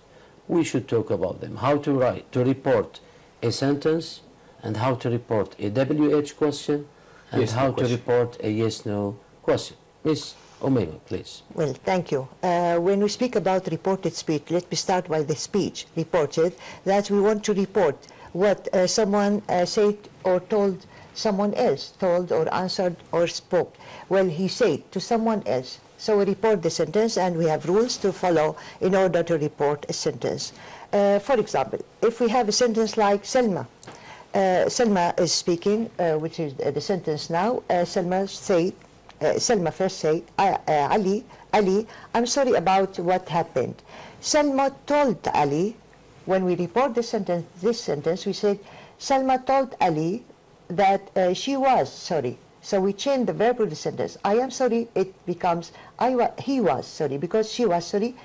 We should talk about them. How to write, to report a sentence, and how to report a WH question, and Yes, how no to question. report a yes-no question. Miss Omema, please. Well, thank you. When we speak about reported speech, let me start by the speech reported, that we want to report what someone said or told someone else, told or answered or spoke. Well, he said to someone else. So we report the sentence, and we have rules to follow in order to report a sentence. For example, if we have a sentence like Selma. Selma is speaking, which is the sentence now. Selma first say, Ali, I'm sorry about what happened. Selma told Ali, when we report this sentence, we said, Selma told Ali that she was sorry. So we change the verb of the sentence. I am sorry, it becomes he was sorry, because she was sorry.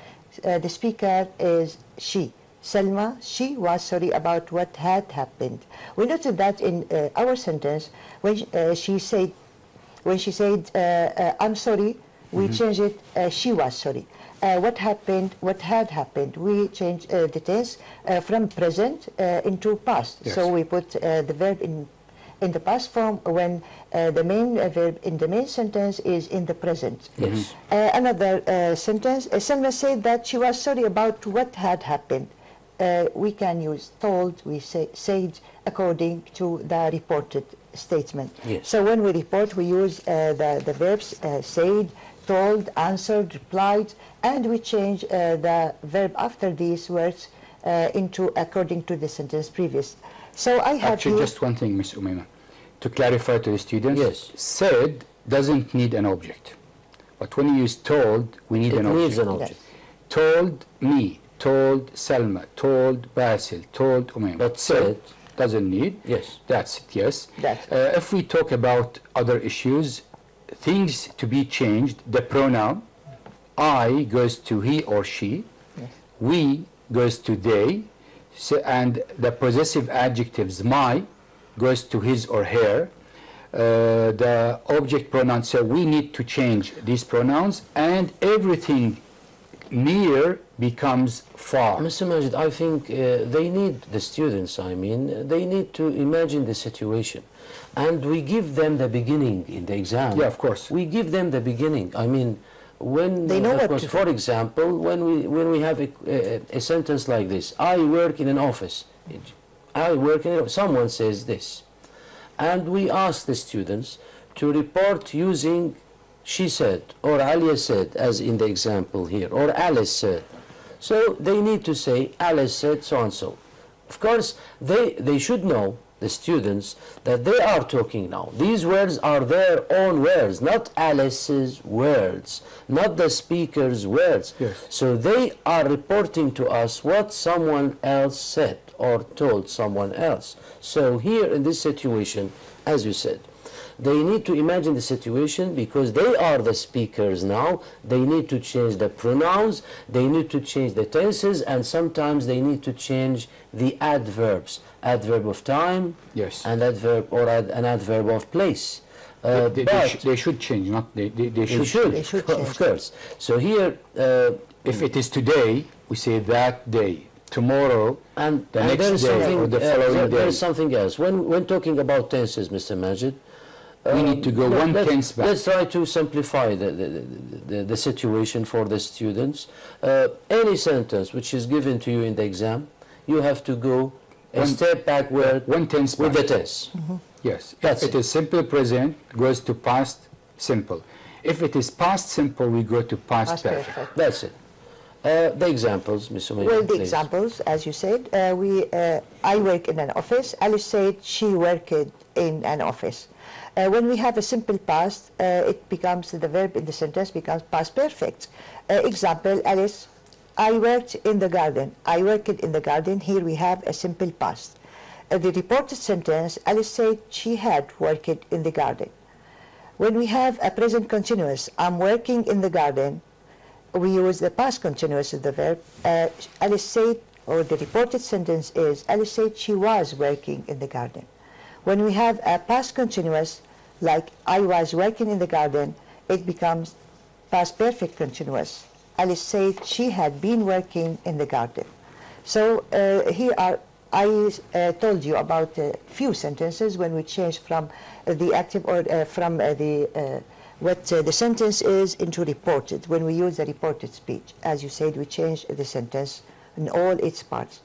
The speaker is she. Selma, she was sorry about what had happened. We noted that in our sentence, when she said, I'm sorry, we changed it, she was sorry. What happened, what had happened, we changed the tense from present into past. Yes. So we put the verb in the past form when the main verb in the main sentence is in the present. Yes. Another sentence, Selma said that she was sorry about what had happened. We can use told, we say said, according to the reported statement. Yes. So when we report, we use the verbs said, told, answered, replied, and we change the verb after these words into according to the sentence previous. So I have Actually, here, just one thing, Ms. Umema, to clarify to the students. Yes. Said doesn't need an object. But when you use told, we need It an needs object. an object. Told me, told Selma, told Basil, told Umema. But said, doesn't need. yes. That's it, yes. That's If we talk about other issues, things to be changed, the pronoun I goes to he or she, we goes to they, so, and the possessive adjectives my goes to his or her. The object pronoun, so we need to change these pronouns, and everything near becomes far. Mr. Majid, I think they need, the students, they need to imagine the situation. And we give them the beginning in the exam. Yeah, of course. We give them the beginning. When They know of what course, to for example, when we have a sentence like this, I work in an office. Someone says this. And we ask the students to report using she said, or Alia said, as in the example here, or Alice said. So they need to say, Alice said so-and-so. Of course, they should know, the students, that they are talking now. These words are their own words, not Alice's words, not the speaker's words. Yes. So they are reporting to us what someone else said or told someone else. So here in this situation, as you said, they need to imagine the situation because they are the speakers now. They need to change the pronouns, they need to change the tenses, and sometimes they need to change the adverbs. Adverb of time, Yes. and adverb or an adverb of place. They should change, not they should. They should of change. course. So here, If it is today, we say that day. Tomorrow, and the and next there is day something, or the following there day. is something else. When talking about tenses, Mr. Majid, We need to go one tense back. Let's try to simplify the situation for the students. Any sentence which is given to you in the exam, you have to go a step backward One tense with back. the tense. Yes. That's If it it. is simple present, goes to past simple. If it is past simple, we go to past perfect. That's it. The examples, Ms. Umayma, Well, the please. examples, as you said, I work in an office. Alice said she worked in an office. When we have a simple past, it becomes, the verb in the sentence becomes past perfect. Example, Alice, I worked in the garden. I worked in the garden. Here we have a simple past. The reported sentence, Alice said she had worked in the garden. When we have a present continuous, I'm working in the garden, we use the past continuous of the verb. Alice said, or the reported sentence is, Alice said she was working in the garden. When we have a past continuous, like I was working in the garden, it becomes past perfect continuous. Alice said she had been working in the garden. So here are, I told you about a few sentences when we change from the active or from what the sentence is into reported. When we use the reported speech, as you said, we change the sentence in all its parts.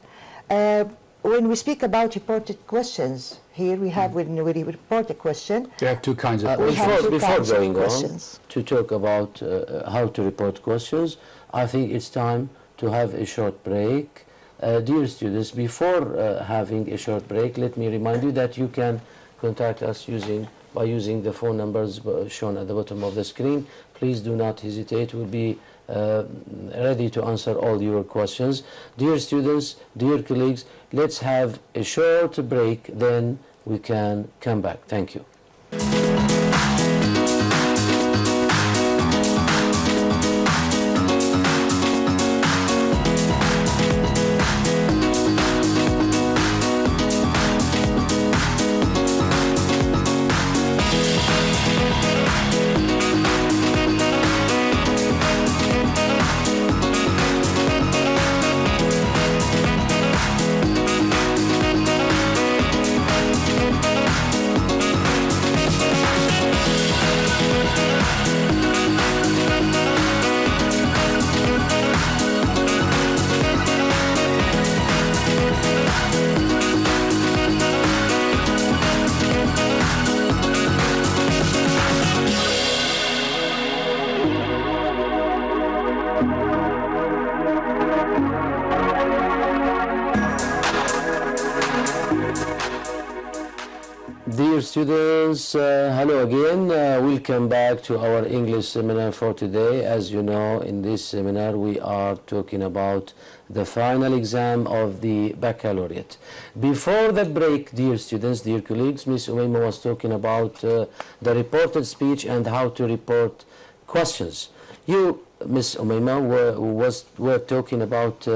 When we speak about reported questions, here we have, when we report a question, We have two kinds of Before going on to talk about how to report questions, I think it's time to have a short break. Dear students, before having a short break, let me remind you that you can contact us by using the phone numbers shown at the bottom of the screen. Please do not hesitate. We'll be ready to answer all your questions. Dear students, dear colleagues, let's have a short break, then we can come back. Thank you. Dear students, hello again. Welcome back to our English seminar for today. As you know, in this seminar we are talking about the final exam of the baccalaureate. Before the break, dear students, dear colleagues, Ms. Umayma was talking about the reported speech and how to report questions. You, Ms. Umayma, were talking about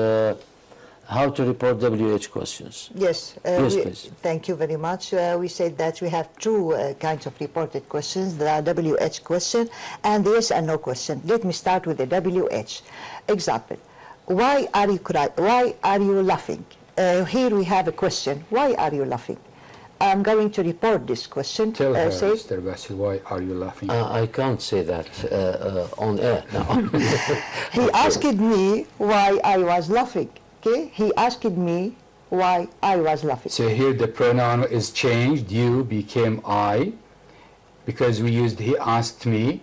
how to report WH questions. Yes, Yes, please. Thank you very much. We said that we have two kinds of reported questions, the WH question and the yes and no question. Let me start with the WH. Example, why are you crying? Why are you laughing? Here we have a question, why are you laughing? I'm going to report this question. Tell her, Mr. Basil, why are you laughing? I can't say that on air now. He asked me why I was laughing. Okay? He asked me why I was laughing. So here the pronoun is changed. You became I, because we used he asked me.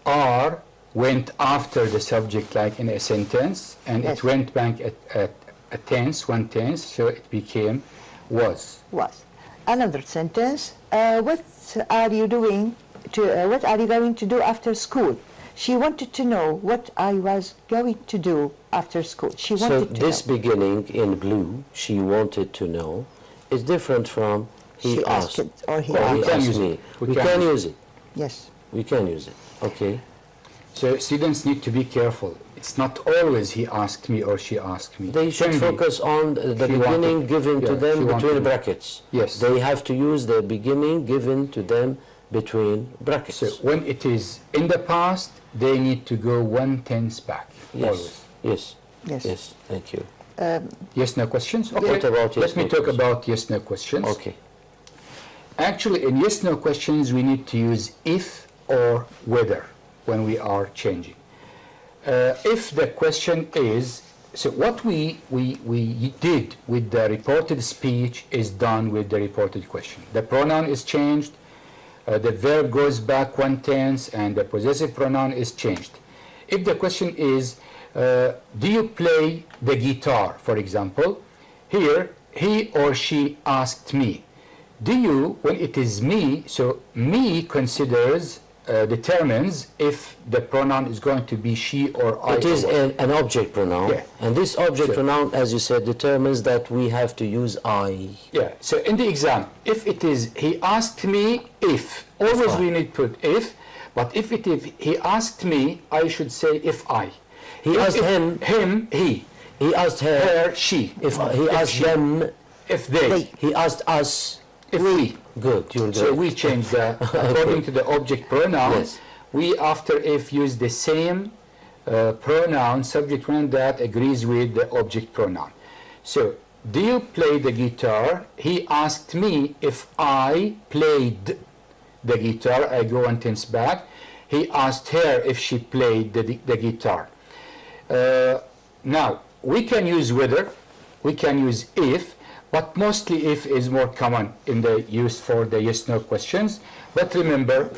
Are went after the subject, like in a sentence, and Yes. it went back at a tense, one tense, so it became was. Was. Another sentence, what are you doing what are you going to do after school? She wanted to know what I was going to do after school. She So wanted to this know. beginning in blue, she wanted to know, is different from he She asked. asked or he Or asked. he can asked use me. it. We can use it. Yes. We can use it. Okay. So students need to be careful. It's not always he asked me or she asked me. They should Can be. focus on the She beginning wanted- given to yeah, them she between wanted- brackets. Yes. They have to use the beginning given to them between brackets. So when it is in the past, they need to go one tense back. Yes. Always. Yes. Yes. Yes. Thank you. Yes, no questions? Okay. What about yes, Let me no talk questions? about yes, no questions. Okay. Actually, in yes, no questions, we need to use if or whether when we are changing. If the question is, so what we did with the reported speech is done with the reported question. The pronoun is changed. the verb goes back one tense and the possessive pronoun is changed. If the question is, do you play the guitar, for example, here, he or she asked me. Do you, when it is me, so me considers, determines if the pronoun is going to be she or I. It is an object pronoun, Yeah. and this object pronoun, as you said, determines that we have to use I. Yeah, so in the exam, if it is, he asked me if, always we need to put if, but if it is, he asked me, I should say if I. He asked him, he. He asked her, she. If he asked she. them, If they. he asked us. If we. Good, you're good. So we change the, according to the object pronoun, Yes. we after if use the same pronoun, subject pronoun that agrees with the object pronoun. So, do you play the guitar? He asked me if I played the guitar. I go one tense back. He asked her if she played the guitar. Now, we can use whether, we can use if, but mostly if is more common in the use for the yes-no questions. But remember,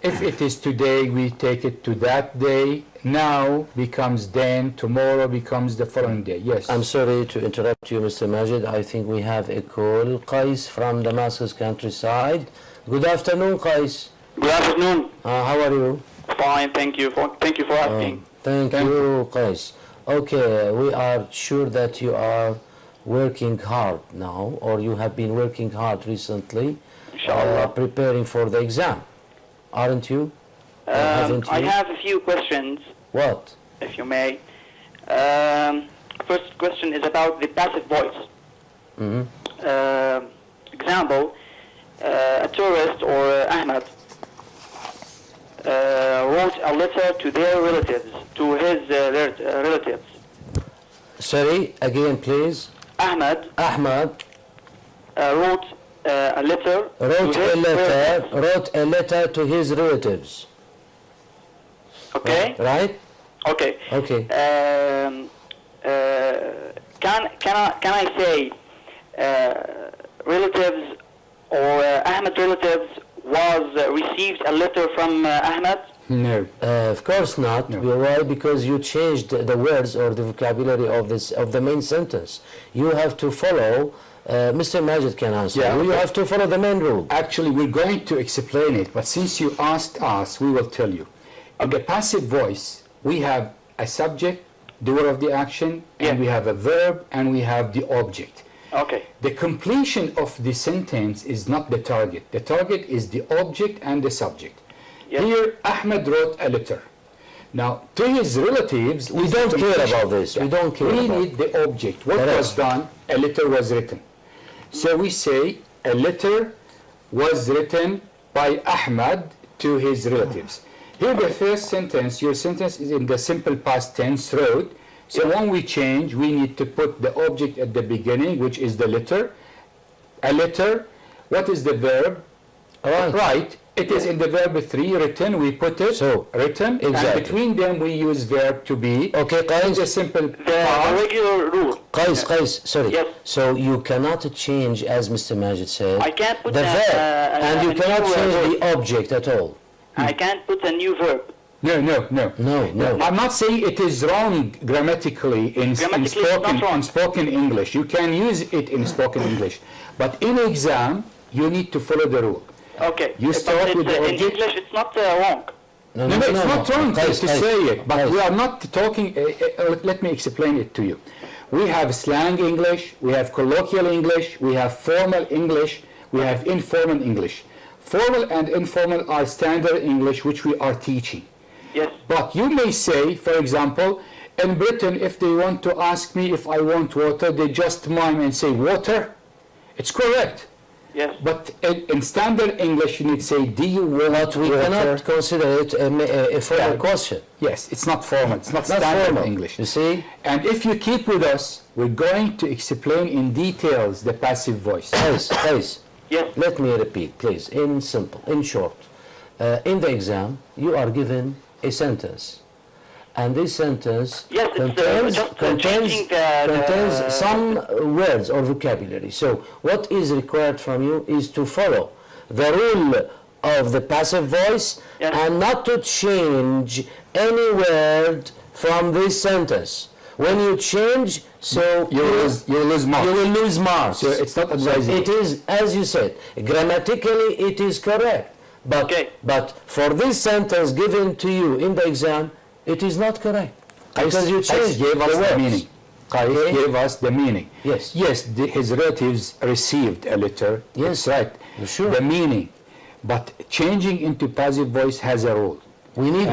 if it is today, we take it to that day. Now becomes then, tomorrow becomes the following day. Yes. I'm sorry to interrupt you, Mr. Majid. I think we have a call. Qais from Damascus countryside. Good afternoon, Qais. Good afternoon. How are you? Fine, thank you for asking. Thank you, Qais. Okay, we are sure that you are working hard now, or you have been working hard recently, Inshallah. preparing for the exam, aren't you? Haven't I you? have a few questions, What? if you may. First question is about the passive voice. Example, a tourist or Ahmed wrote a letter to their relatives, to his relatives. Sorry, again, please. Ahmed Ahmad wrote a letter wrote to his relatives. wrote a letter to his relatives. Okay? Right? Okay. Okay. Can I say relatives or Ahmed relatives was received a letter from Ahmed? No. Of course not. No. Why? Because you changed the words or the vocabulary of the main sentence. You have to follow. Mr. Majid can answer. Yeah, You okay. have to follow the main rule. Actually, we're going to explain it, but since you asked us, we will tell you. In the passive voice, we have a subject, doer of the action, and we have a verb, and we have the object. Okay. The completion of the sentence is not the target. The target is the object and the subject. Yes. Here, Ahmed wrote a letter. Now, to his relatives, We don't care about this. We don't care We about need the object. What Correct. was done? A letter was written. So we say a letter was written by Ahmed to his relatives. Here the first sentence, your sentence is in the simple past tense, wrote. So when we change, we need to put the object at the beginning, which is the letter. A letter, what is the verb? Right. Right. It is in the verb 3, written, we put it, So, written, exactly. and between them we use verb to be. Okay, It's Qais. a simple The past. regular rule. Qais, sorry. Yes. So you cannot change, as Mr. Majid said, I can't put the verb, and you a cannot new change verb. the object at all. I can't put a new verb. No. No. I'm not saying it is wrong grammatically in Grammatically, it's not wrong. spoken English. You can use it in spoken English. But in exam, you need to follow the rule. Okay. You start But with the in object. English, it's not wrong. No, it's not wrong to Qais, say it, but Qais. we are not talking, let me explain it to you. We have slang English, we have colloquial English, we have formal English, we have informal English. Formal and informal are standard English, which we are teaching. Yes. But you may say, for example, in Britain, if they want to ask me if I want water, they just mime and say water. It's correct. Yes. But in standard English, you need to say, do you want But we water? cannot consider it a formal Yeah. question. Yes, it's not formal. It's not Not standard formal. English. You see? And if you keep with us, we're going to explain in details the passive voice. Qais, Yes. let me repeat, please, in short. In the exam, you are given a sentence. And this sentence Yes, it's just changing contains the some words or vocabulary. So what is required from you is to follow the rule of the passive voice and not to change any word from this sentence. When you change, so you will lose marks. You will lose marks. So it's not advisable. So it is, as you said, grammatically it is correct. But for this sentence given to you in the exam, it is not correct. Because you changed gave us the words. meaning. Qais gave us the meaning. Yes. Yes, his relatives received a letter. Yes. That's right. Sure. The meaning. But changing into passive voice has a rule. We need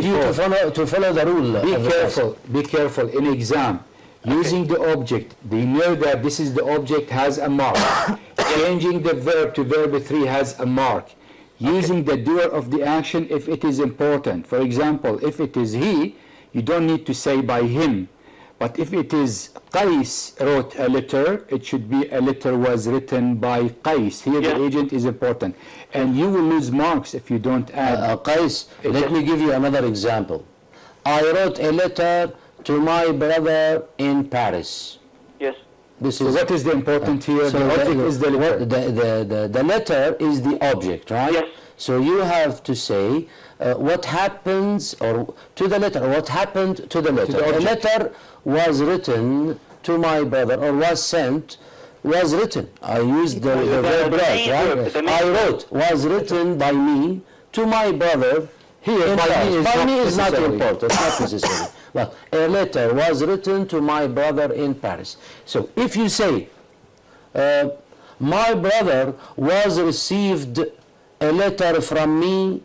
you to follow the rule. Be careful in exam. Using the object, they know that this is the object has a mark. Changing the verb to verb 3 has a mark. Using the doer of the action if it is important. For example, if it is he, you don't need to say by him. But if it is Qais wrote a letter, it should be a letter was written by Qais. Here the agent is important. And you will lose marks if you don't add. Qais, let me give you another example. I wrote a letter to my brother in Paris. Yes. So what is the important here? So the object is the letter. The letter is the object, right? Yes. So you have to say what happens or to the letter, what happened to the letter. A letter was written to my brother or was sent, was written. I used the verb right, right? I wrote, was written by me to my brother. Here, by me is not important, not necessary. But a letter was written to my brother in Paris. So if you say, my brother was received a letter from me,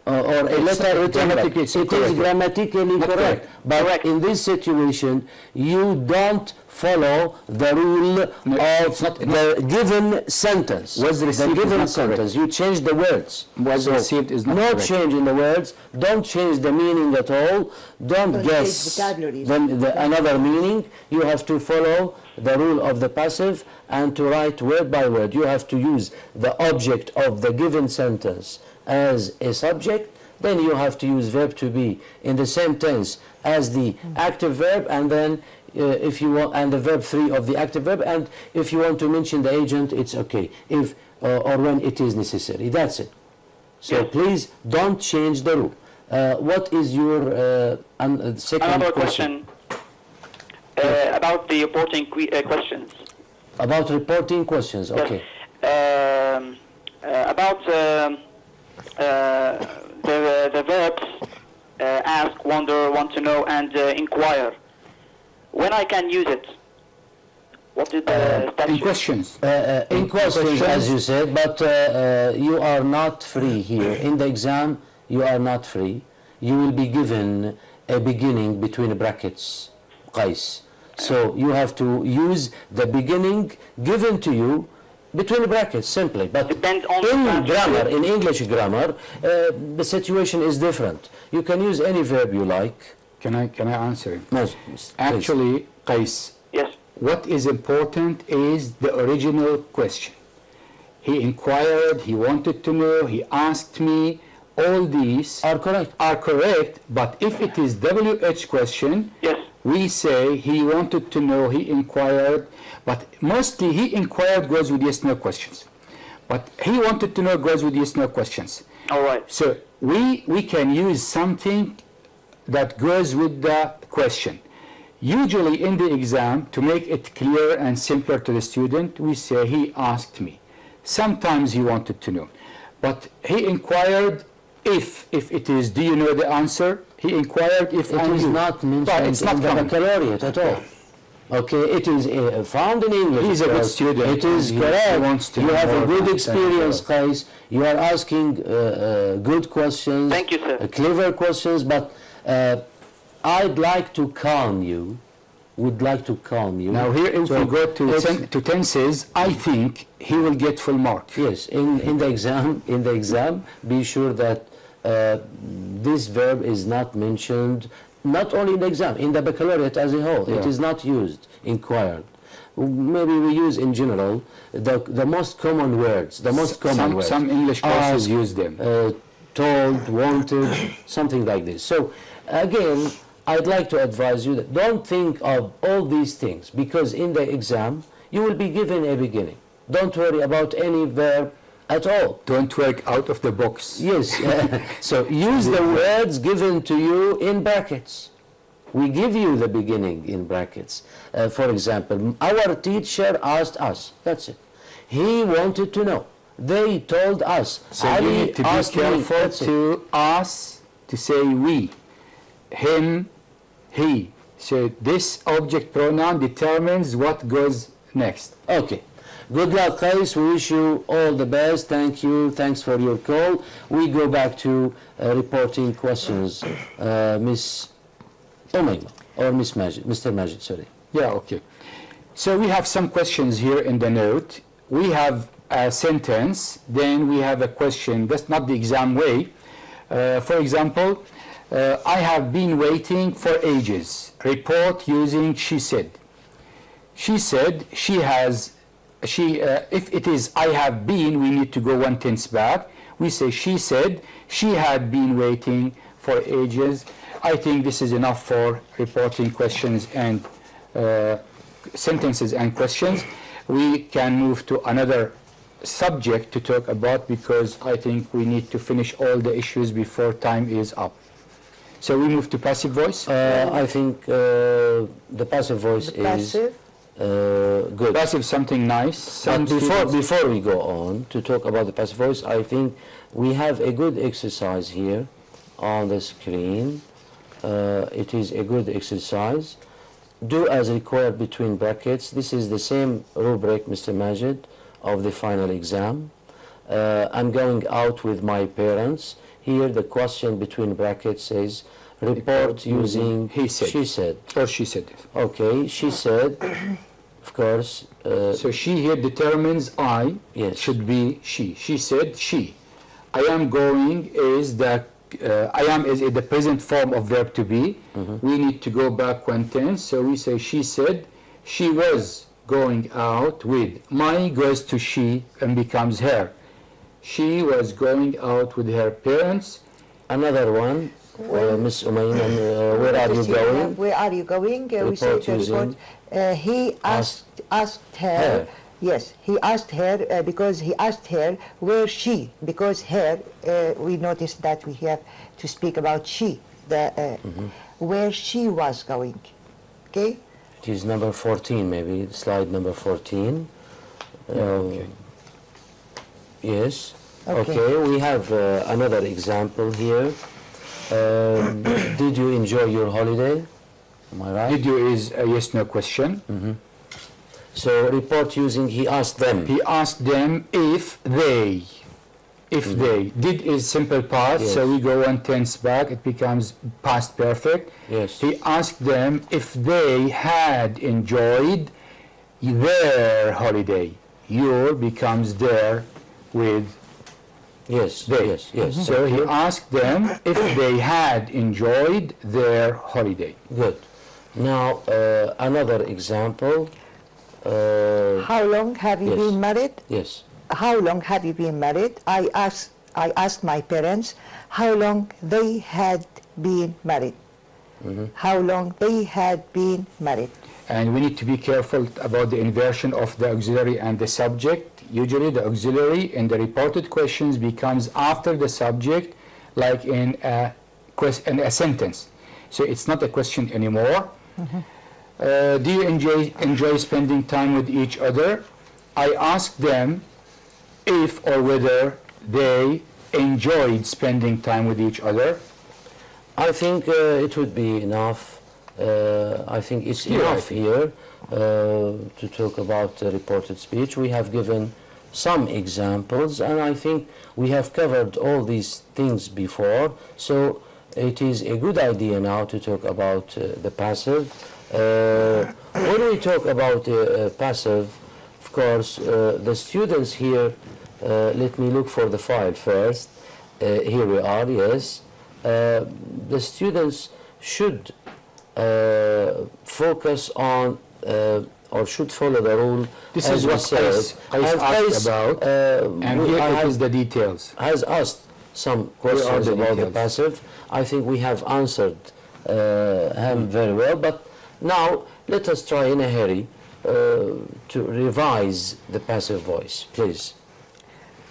or a letter written, it is grammatically correct. But in this situation, you don't follow the rule of the given sentence. Was received the given is not sentence. Correct. You change the words. Was received is not no correct. change in the words. Don't change the meaning at all. Don't guess another meaning. You have to follow the rule of the passive and to write word by word. You have to use the object of the given sentence as a subject. Then you have to use verb to be in the same tense as the active verb, and then if you want, and the verb 3 of the active verb, and if you want to mention the agent, it's okay, if or when it is necessary. That's it. So please don't change the rule. What is your second Another question about the reporting questions. About reporting questions, okay. About the verbs ask, wonder, want to know, and inquire. When I can use it? What is the statute? In questions. In questions, as you said, but you are not free here. In the exam, you are not free. You will be given a beginning between brackets, Qais. So you have to use the beginning given to you between brackets, simply. But in grammar, in English grammar, the situation is different. You can use any verb you like. Can I answer it? No, actually, Qais, yes. What is important is the original question. He inquired, he wanted to know, he asked me. All these are correct, but if it is WH question, yes, we say he wanted to know, he inquired, but mostly he inquired goes with yes no questions. But he wanted to know goes with yes no questions. All right. So we can use something that goes with the question. Usually in the exam, to make it clear and simpler to the student, we say he asked me. Sometimes he wanted to know. But he inquired if it is, do you know the answer? He inquired if it is not mentioned it's not in the baccalaureate at all. Okay, it is found in English. He's a good student. It is correct. You have a good experience, Qais. You are asking good questions. Thank you, sir. Clever questions, but I'd like to calm you. Would like to calm you. Now here, if we go to tenses, I think he will get full mark. Yes, in the exam, be sure that this verb is not mentioned, not only in the exam, in the baccalaureate as a whole. It is not used, inquired. Maybe we use in general the most common words, words. Some English courses use them. Told, wanted, something like this. So again, I'd like to advise you that don't think of all these things, because in the exam you will be given a beginning. Don't worry about any verb at all. Don't work out of the box. Yes. So use the words given to you in brackets. We give you the beginning in brackets. For example, our teacher asked us. That's it. He wanted to know. They told us. So Ali you need to be asked me. careful That's it. to us to say we, him, he. So this object pronoun determines what goes next. Okay. Good luck, Qais. We wish you all the best. Thank you. Thanks for your call. We go back to reporting questions. Miss Umayma, or Miss Majid, Mr. Majid, sorry. Yeah, okay. So we have some questions here in the note. We have a sentence, then we have a question. That's not the exam way. For example, I have been waiting for ages. Report using she said. She said, she has, if it is I have been, we need to go 1 tense back. We say she said, she had been waiting for ages. I think this is enough for reporting questions and sentences and questions. We can move to another subject to talk about because I think we need to finish all the issues before time is up. So we move to passive voice. I think the passive voice Passive. is good. Passive, something nice. But Some before we go on to talk about the passive voice, I think we have a good exercise here on the screen. It is a good exercise. Do as required between brackets. This is the same rubric, Mr. Majid, of the final exam. I'm going out with my parents. Here the question between brackets says, report using he said. she said. Or she said. Okay, she said, of course. So she here determines I, Yes. should be she. She said she. I am going is the, I am is the present form of verb to be. We need to go back 1 tense. So we say she said, she was going out with. My goes to she and becomes her. She was going out with her parents. Another one, Miss Umayna, where are you going? Where are you going? We say Report the using report. He asked her. Yes, he asked her because he asked her where she, because her, we noticed that we have to speak about she, where she was going. Okay? It is number 14, maybe, slide number 14. Okay. Yes. Okay. Okay, we have another example here. Did you enjoy your holiday? Am I right? Did you is a yes no question. So report using he asked them. He asked them if they. If they. Did is simple past, Yes. so we go 1 tense back, it becomes past perfect. Yes. He asked them if they had enjoyed their holiday. Your becomes their with Yes, they. yes, yes. So he asked them if they had enjoyed their holiday. Good. Now, another example. How long have you Yes. been married? Yes. How long have you been married? I asked my parents how long they had been married. How long they had been married. And we need to be careful about the inversion of the auxiliary and the subject. Usually the auxiliary in the reported questions becomes after the subject, like in a sentence. So it's not a question anymore. Do you enjoy spending time with each other? I asked them if or whether they enjoyed spending time with each other. I think it would be enough. I think it's enough here to talk about reported speech. We have given some examples, and I think we have covered all these things before. So it is a good idea now to talk about the passive. When we talk about passive, of course, the students here, let me look for the file first. Here we are, yes. The students should focus on or should follow the rule. This is what I asked about, and here it is the details. Has asked some questions about the passive. I think we have answered him very well, but now let us try in a hurry to revise the passive voice, please.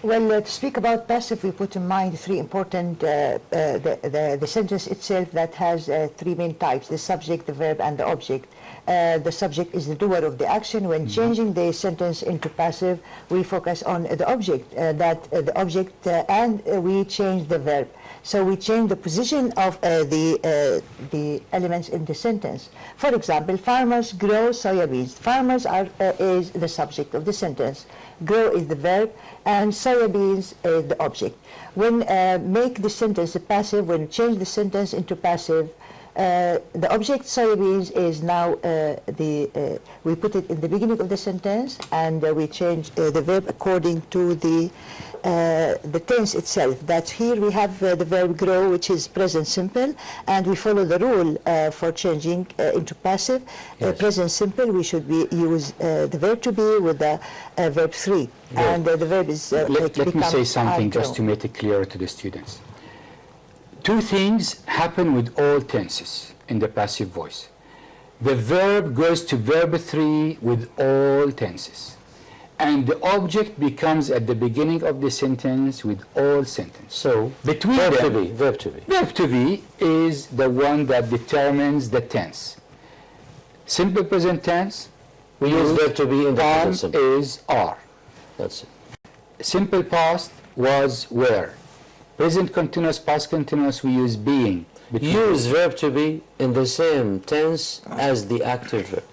Well, to speak about passive, we put in mind three important, the sentence itself that has three main types: the subject, the verb, and the object. The subject is the doer of the action. When changing the sentence into passive, we focus on the object, and we change the verb. So we change the position of the elements in the sentence. For example, farmers grow soya beans. Farmers is the subject of the sentence. Grow is the verb, and soya beans is the object. When make the sentence passive, when change the sentence into passive, the object soybeans is now we put it in the beginning of the sentence, and we change the verb according to the tense itself. That here we have the verb grow, which is present simple, and we follow the rule for changing into passive. Yes. Present simple, we should use the verb to be with the verb 3, and the verb is let me say something just to make it clearer to the students. Two things happen with all tenses in the passive voice. The verb goes to verb 3 with all tenses, and the object becomes at the beginning of the sentence with all sentences. So between verb them, to be, verb to be. verb to be is the one that determines the tense. Simple present tense, We use verb to be in the am present simple. is are. That's it. Simple past was were. Present continuous, past continuous, we use being. Use verb to be in the same tense as the active verb,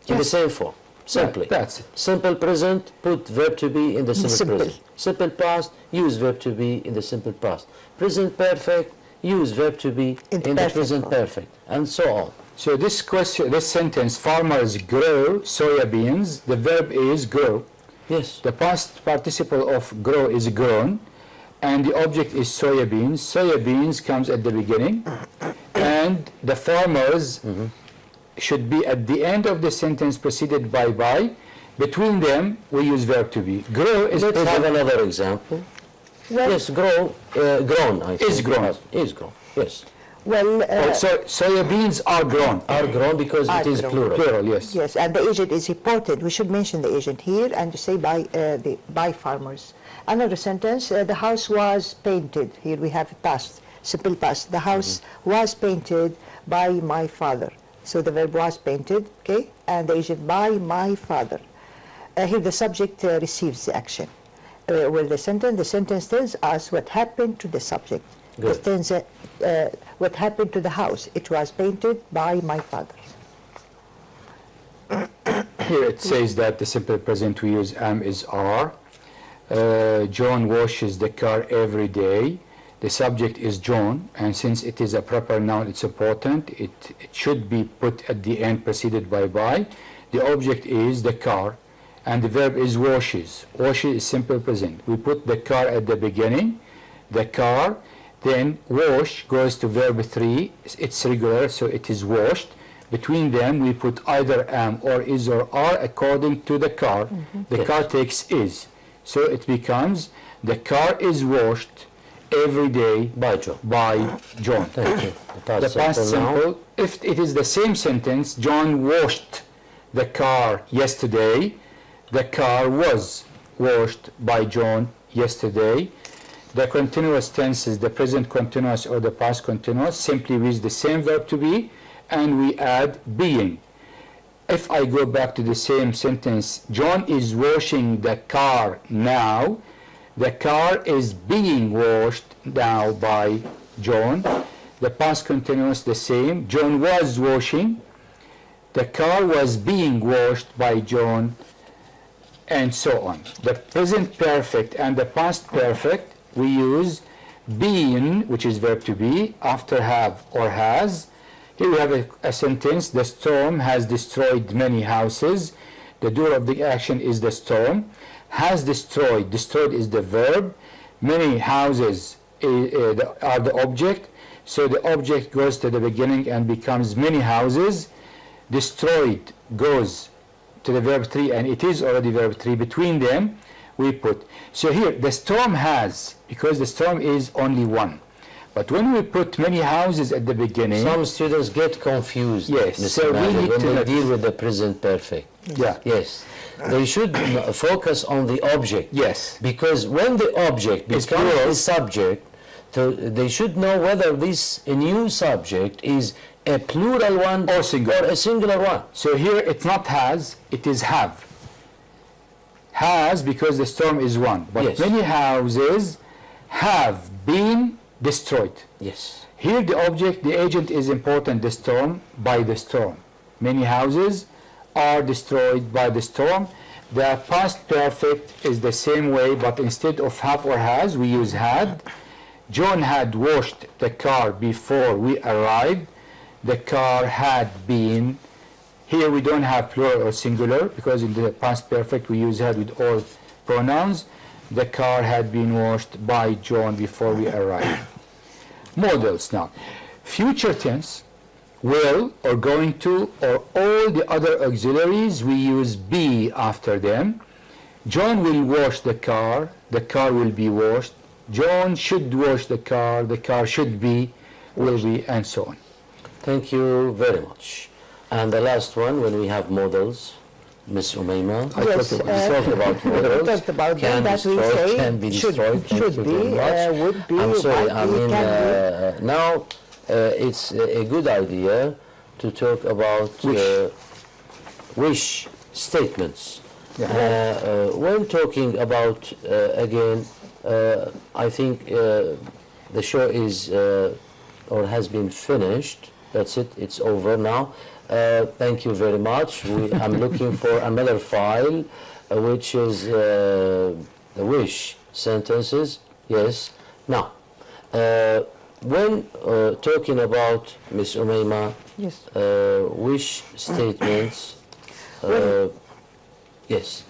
in the same form, simply. That's it. Simple present, put verb to be in the simple Simple. present. Simple past, use verb to be in the simple past. Present perfect, use verb to be In the in the perfect present form. perfect, and so on. So this question, this sentence, farmers grow soya beans, the verb is grow. Yes. The past participle of grow is grown, and the object is soya beans. Soya beans comes at the beginning, and the farmers should be at the end of the sentence preceded by. Between them, we use verb to be. Grow is Let's have present. another example. Well, Yes, grow, grown, I think. Is grown. Is grown, yes. well, So soya beans are grown. Are grown because Are it is grown. plural. Plural, yes. yes, and the agent is important. We should mention the agent here and to say by farmers. Another sentence, the house was painted. Here we have past, simple past. The house was painted by my father. So the verb was painted, okay, and the agent by my father. Here the subject receives the action. Well, the sentence tells us what happened to the subject. Good. It tells what happened to the house. It was painted by my father. Here it says that the simple present we use am is are. John washes the car every day. The subject is John, and since it is a proper noun, it's important. It should be put at the end preceded by. The object is the car, and the verb is washes. Washes is simple present. We put the car at the beginning, the car, then wash goes to verb 3. It's regular, so it is washed. Between them, we put either am or is or are according to the car. The car takes is. So it becomes, the car is washed every day By John. by John. Thank you. The past simple, if it is the same sentence, John washed the car yesterday, the car was washed by John yesterday. The continuous tenses, the present continuous or the past continuous, simply use the same verb to be, and we add being. If I go back to the same sentence, John is washing the car now. The car is being washed now by John. The past continuous the same. John was washing. The car was being washed by John, and so on. The present perfect and the past perfect, we use been, which is verb to be, after have or has. Here we have a sentence, the storm has destroyed many houses. The doer of the action is the storm. Has destroyed, destroyed is the verb. Many houses are the object. So the object goes to the beginning and becomes many houses. Destroyed goes to the verb 3, and it is already verb 3. Between them, we put. So here, the storm has, because the storm is only one. But when we put many houses at the beginning, Some students get confused. Yes, Mr. so we Majid, need when to they let- deal with the present perfect. yeah, Yes, they should focus on the object. yes, Because when the object It's becomes plural. the subject, they should know whether this new subject is a plural one Or singular. or a singular one. so here it's not has, it is have. Has because the storm is one, but Yes. many houses have been destroyed. Yes. Here the object, the agent is important, the storm, by the storm. Many houses are destroyed by the storm. The past perfect is the same way, but instead of have or has, we use had. John had washed the car before we arrived. The car had been. Here we don't have plural or singular because in the past perfect we use had with all pronouns. The car had been washed by John before we arrived. Models now. Future tense, will or going to or all the other auxiliaries, we use be after them. John will wash the car will be washed. John should wash the car should be, will be, and so on. Thank you very much. And the last one, when we have models, Miss Umayma, Yes, we talked about models. we talked about can them, that we destroy, say can be should- destroyed. Thank should you be, very much. would be, I'm sorry, might I be, mean, can now it's a good idea to talk about wish statements. When talking about, again, I think the show is or has been finished. That's it, it's over now. Thank you very much. I'm looking for another file, which is the wish sentences. Yes. Now, when talking about Miss Umayma, Yes. wish statements, yes.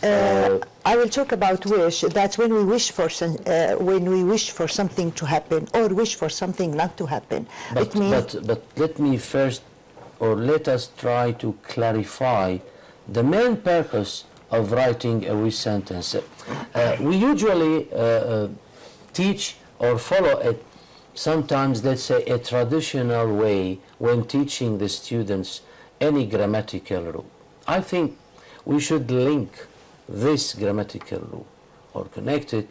I will talk about wish. That's when we wish for something to happen or wish for something not to happen. It means But let me first, or let us try to clarify the main purpose of writing a wish sentence. We usually teach or follow sometimes, let's say, a traditional way when teaching the students any grammatical rule. I think we should link this grammatical rule or connect it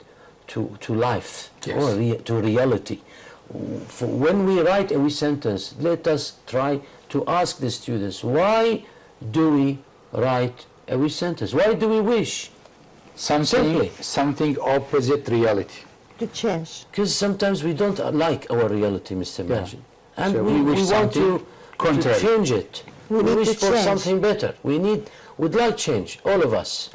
to life, to reality. When we write a wish sentence, let us try to ask the students, why do we write a wish sentence? Why do we wish? Simply. Something opposite reality. to change. Because sometimes we don't like our reality, Mr. Majid. And So we we wish want to contrary. change it. We need wish to for change. something better. We'd like change, all of us.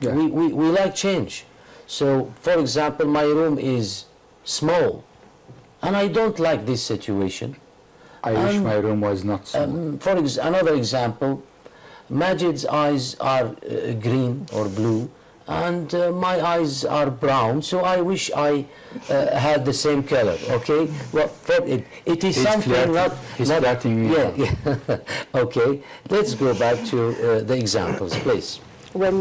Yeah. We like change. So, for example, my room is small, and I don't like this situation. I wish my room was not small. Another example, Majid's eyes are green or blue, and my eyes are brown, so I wish I had the same color, okay? Well, it is He's something flirting. not... He's not- flirting me Yeah, now. yeah. Okay, let's go back to the examples, please. Well,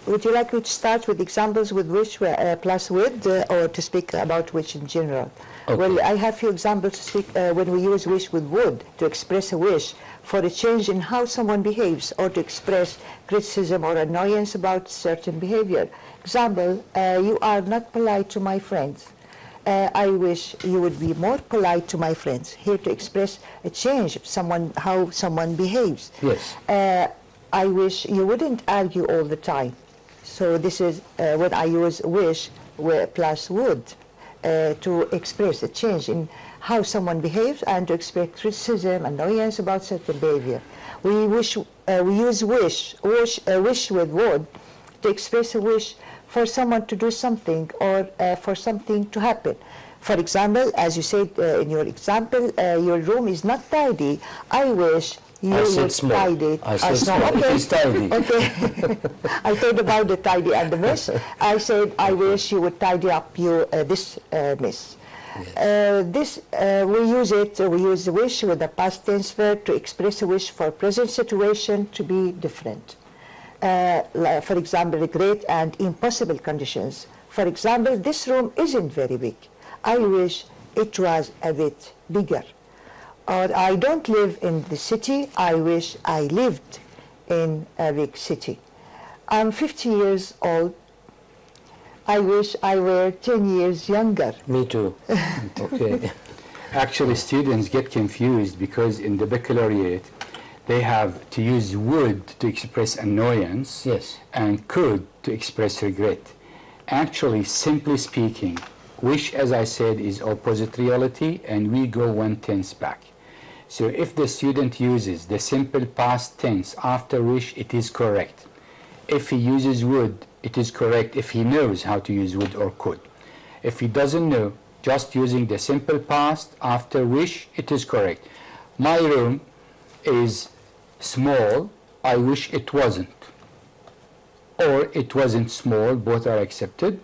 would you like me to start with examples with wish plus with, or to speak about wish in general? Okay. Well, I have few examples to speak when we use wish with would to express a wish for a change in how someone behaves or to express criticism or annoyance about certain behavior. Example, you are not polite to my friends. I wish you would be more polite to my friends. Here to express a change of how someone behaves. Yes. I wish you wouldn't argue all the time. So this is when I use wish plus would to express a change in how someone behaves and to express criticism, annoyance about certain behavior. We use wish with would to express a wish for someone to do something or for something to happen. For example, as you said in your example, your room is not tidy. I wish you I said would small. tidy. I said small. Okay. It is tidy. Okay. I thought about the tidy and the mess. I said, I wish you would tidy up this mess. We use the wish with the past tense verb to express a wish for present situation to be different. For example, regret and impossible conditions. For example, this room isn't very big. I wish it was a bit bigger. Or I don't live in the city, I wish I lived in a big city. I'm 50 years old, I wish I were 10 years younger. Me too. Okay. Actually, students get confused because in the baccalaureate, they have to use would to express annoyance Yes. and could to express regret. Actually, simply speaking, wish, as I said, is opposite reality, and we go one tense back. So if the student uses the simple past tense after wish, it is correct. If he uses would, it is correct if he knows how to use would or could. If he doesn't know, just using the simple past after wish, it is correct. My room is small, I wish it wasn't. Or it wasn't small, both are accepted.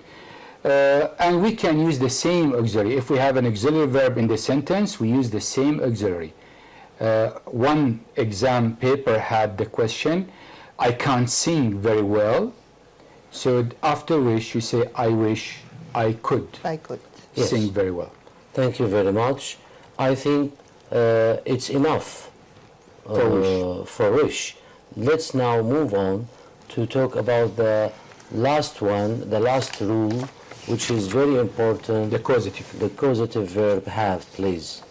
And we can use the same auxiliary. If we have an auxiliary verb in the sentence, we use the same auxiliary. One exam paper had the question, I can't sing very well. So after wish, you say, I wish I could I could. Yes. sing very well. Thank you very much. I think it's enough for wish. Let's now move on to talk about the last one, the last rule, which is very important. The causative. The causative verb have, please.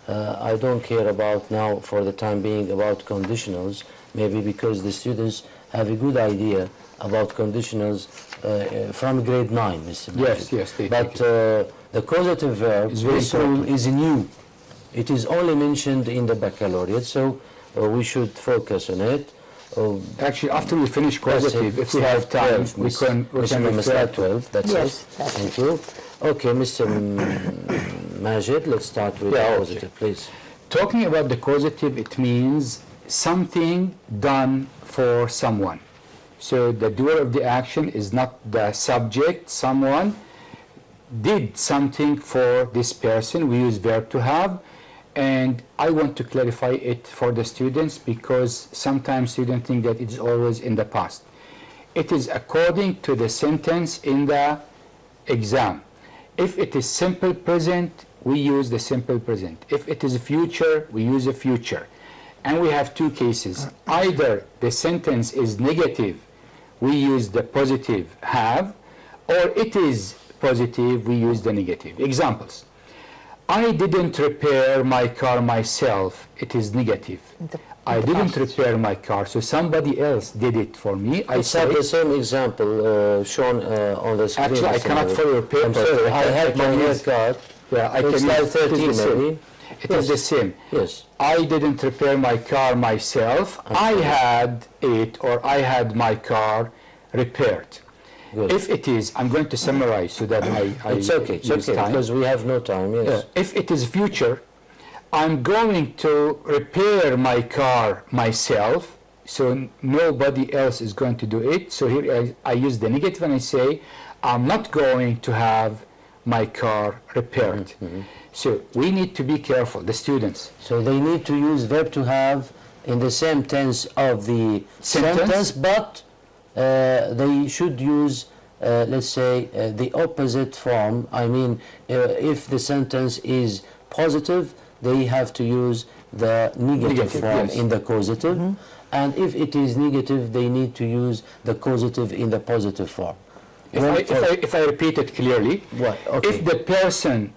I don't care about now, for the time being, about conditionals, maybe because the students have a good idea about conditionals from grade 9, Mr. Yes, Majid. yes, they But take it. the causative verb, It's very this rule important. is new. It is only mentioned in the baccalaureate, so we should focus on it. Actually, after we finish causative, if we have time, we can refer slide to 12, that's Yes, it. that's Thank you. Okay, Mr. Majid, let's start with Yeah, okay. causative, please. Talking about the causative, it means something done for someone. So the doer of the action is not the subject. Someone did something for this person. We use verb to have. And I want to clarify it for the students because sometimes students think that it is always in the past. It is according to the sentence in the exam. If it is simple present, we use the simple present. If it is future, we use a future. And we have two cases. Either the sentence is negative, we use the positive have, or it is positive, we use the negative. Examples. I didn't repair my car myself. It is negative. I didn't repair my car, so somebody else did it for me. I Let's have say, the same example shown on the screen. actually, I Mr. cannot Majid. follow your paper. I'm sorry, I had my use- haircut. Yeah, I It's can slide use, it 13 is the same. maybe. It is the same. Yes. I didn't repair my car myself. I had it, or I had my car repaired. Good. If it is, I'm going to summarize so that I It's okay, use time. because we have no time, yes. If it is future, I'm going to repair my car myself, so nobody else is going to do it. So here I use the negative and I say, I'm not going to have my car repaired. So we need to be careful, the students. So they need to use verb to have in the same tense of the Sentence. sentence, but they should use, let's say, the opposite form. I mean, if the sentence is positive, they have to use the negative Negative, form yes. in the causative. And if it is negative, they need to use the causative in the positive form. If I repeat it clearly, What? Okay. if the person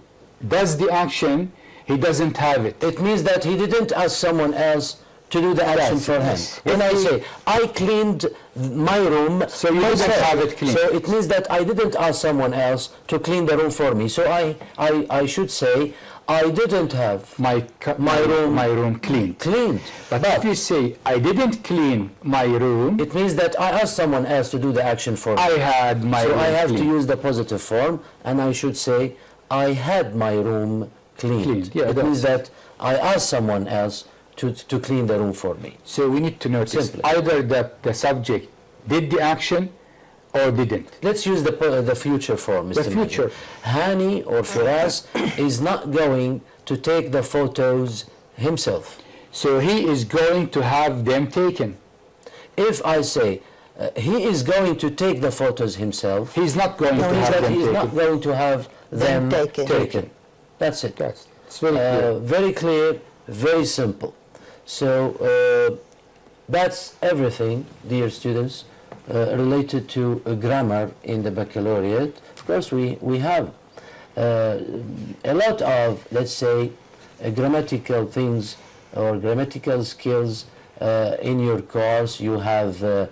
does the action, he doesn't have it. It means that he didn't ask someone else to do the action Yes, for him. yes. When I say, I cleaned my room, So you didn't myself. have it cleaned. So it means that I didn't ask someone else to clean the room for me. So I should say, I didn't have My room cleaned. cleaned. But if you say, I didn't clean my room, It means that I asked someone else to do the action for me. I had my So room I have to cleaned. use the positive form, and I should say, I had my room cleaned. Cleaned, yeah, it that's- means that I asked someone else to clean the room for me. So we need to notice Simply. either that the subject did the action or didn't. Let's use the future form, Mr. The future. Hani or Firas is not going to take the photos himself. So he is going to have them taken. If I say he is going to take the photos himself, He's not going it to means have that them he is taken. not going to have them taken. taken. That's it. It's very clear. Very clear, very simple. So that's everything, dear students, related to grammar in the baccalaureate. Of course, we have a lot of, let's say, grammatical things or grammatical skills in your course. You have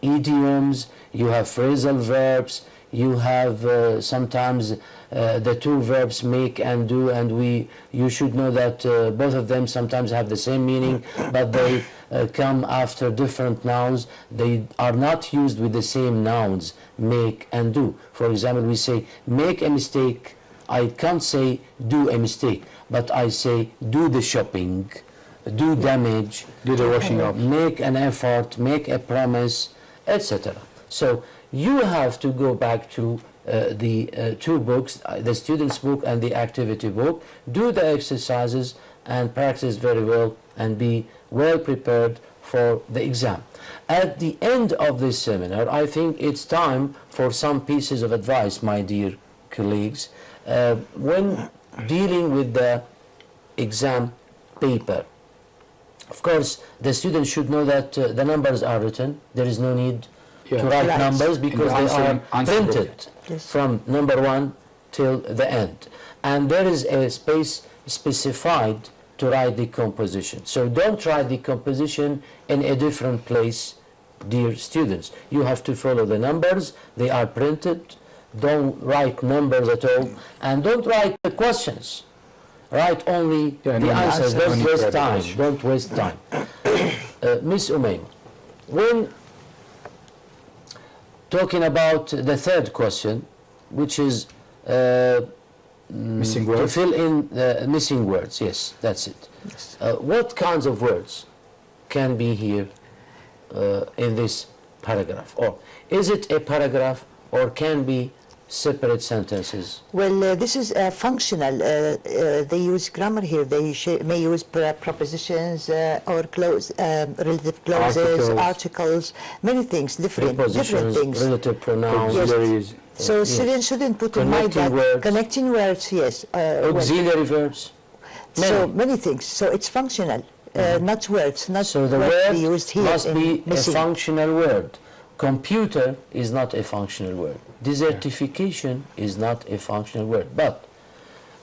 idioms, you have phrasal verbs, you have sometimes the two verbs make and do, and you should know that both of them sometimes have the same meaning, but they come after different nouns. They are not used with the same nouns, make and do. For example, we say make a mistake. I can't say do a mistake, but I say do the shopping, do damage, Do the washing up. make an effort, make a promise, etc. So you have to go back to the two books, the student's book and the activity book, do the exercises and practice very well and be well prepared for the exam. At the end of this seminar, I think it's time for some pieces of advice, my dear colleagues, when dealing with the exam paper. Of course, the student should know that the numbers are written. There is no need to write Right. numbers because they are printed Yes. from number 1 till the end. And there is a space specified to write the composition. So don't write the composition in a different place, dear students. You have to follow the numbers. They are printed. Don't write numbers at all. And don't write the questions. Write only the answers. Don't waste time. Don't waste time. Miss Umayma, when talking about the third question, which is Missing to words. fill in missing words, yes, that's it. Yes. What kinds of words can be here in this paragraph? Or is it a paragraph or can be separate sentences? Well, this is functional. They use grammar here. They may use prepositions or relative clauses, articles, many things, different Prepositions, things. relative pronouns, Yes. Auxiliaries. So yes. students shouldn't put in mind Connecting that words. connecting words, yes. auxiliary verbs. So many things. So it's functional, not words, not So the words word we used here must in be a missing. functional word. Computer is not a functional word. Desertification is not a functional word. But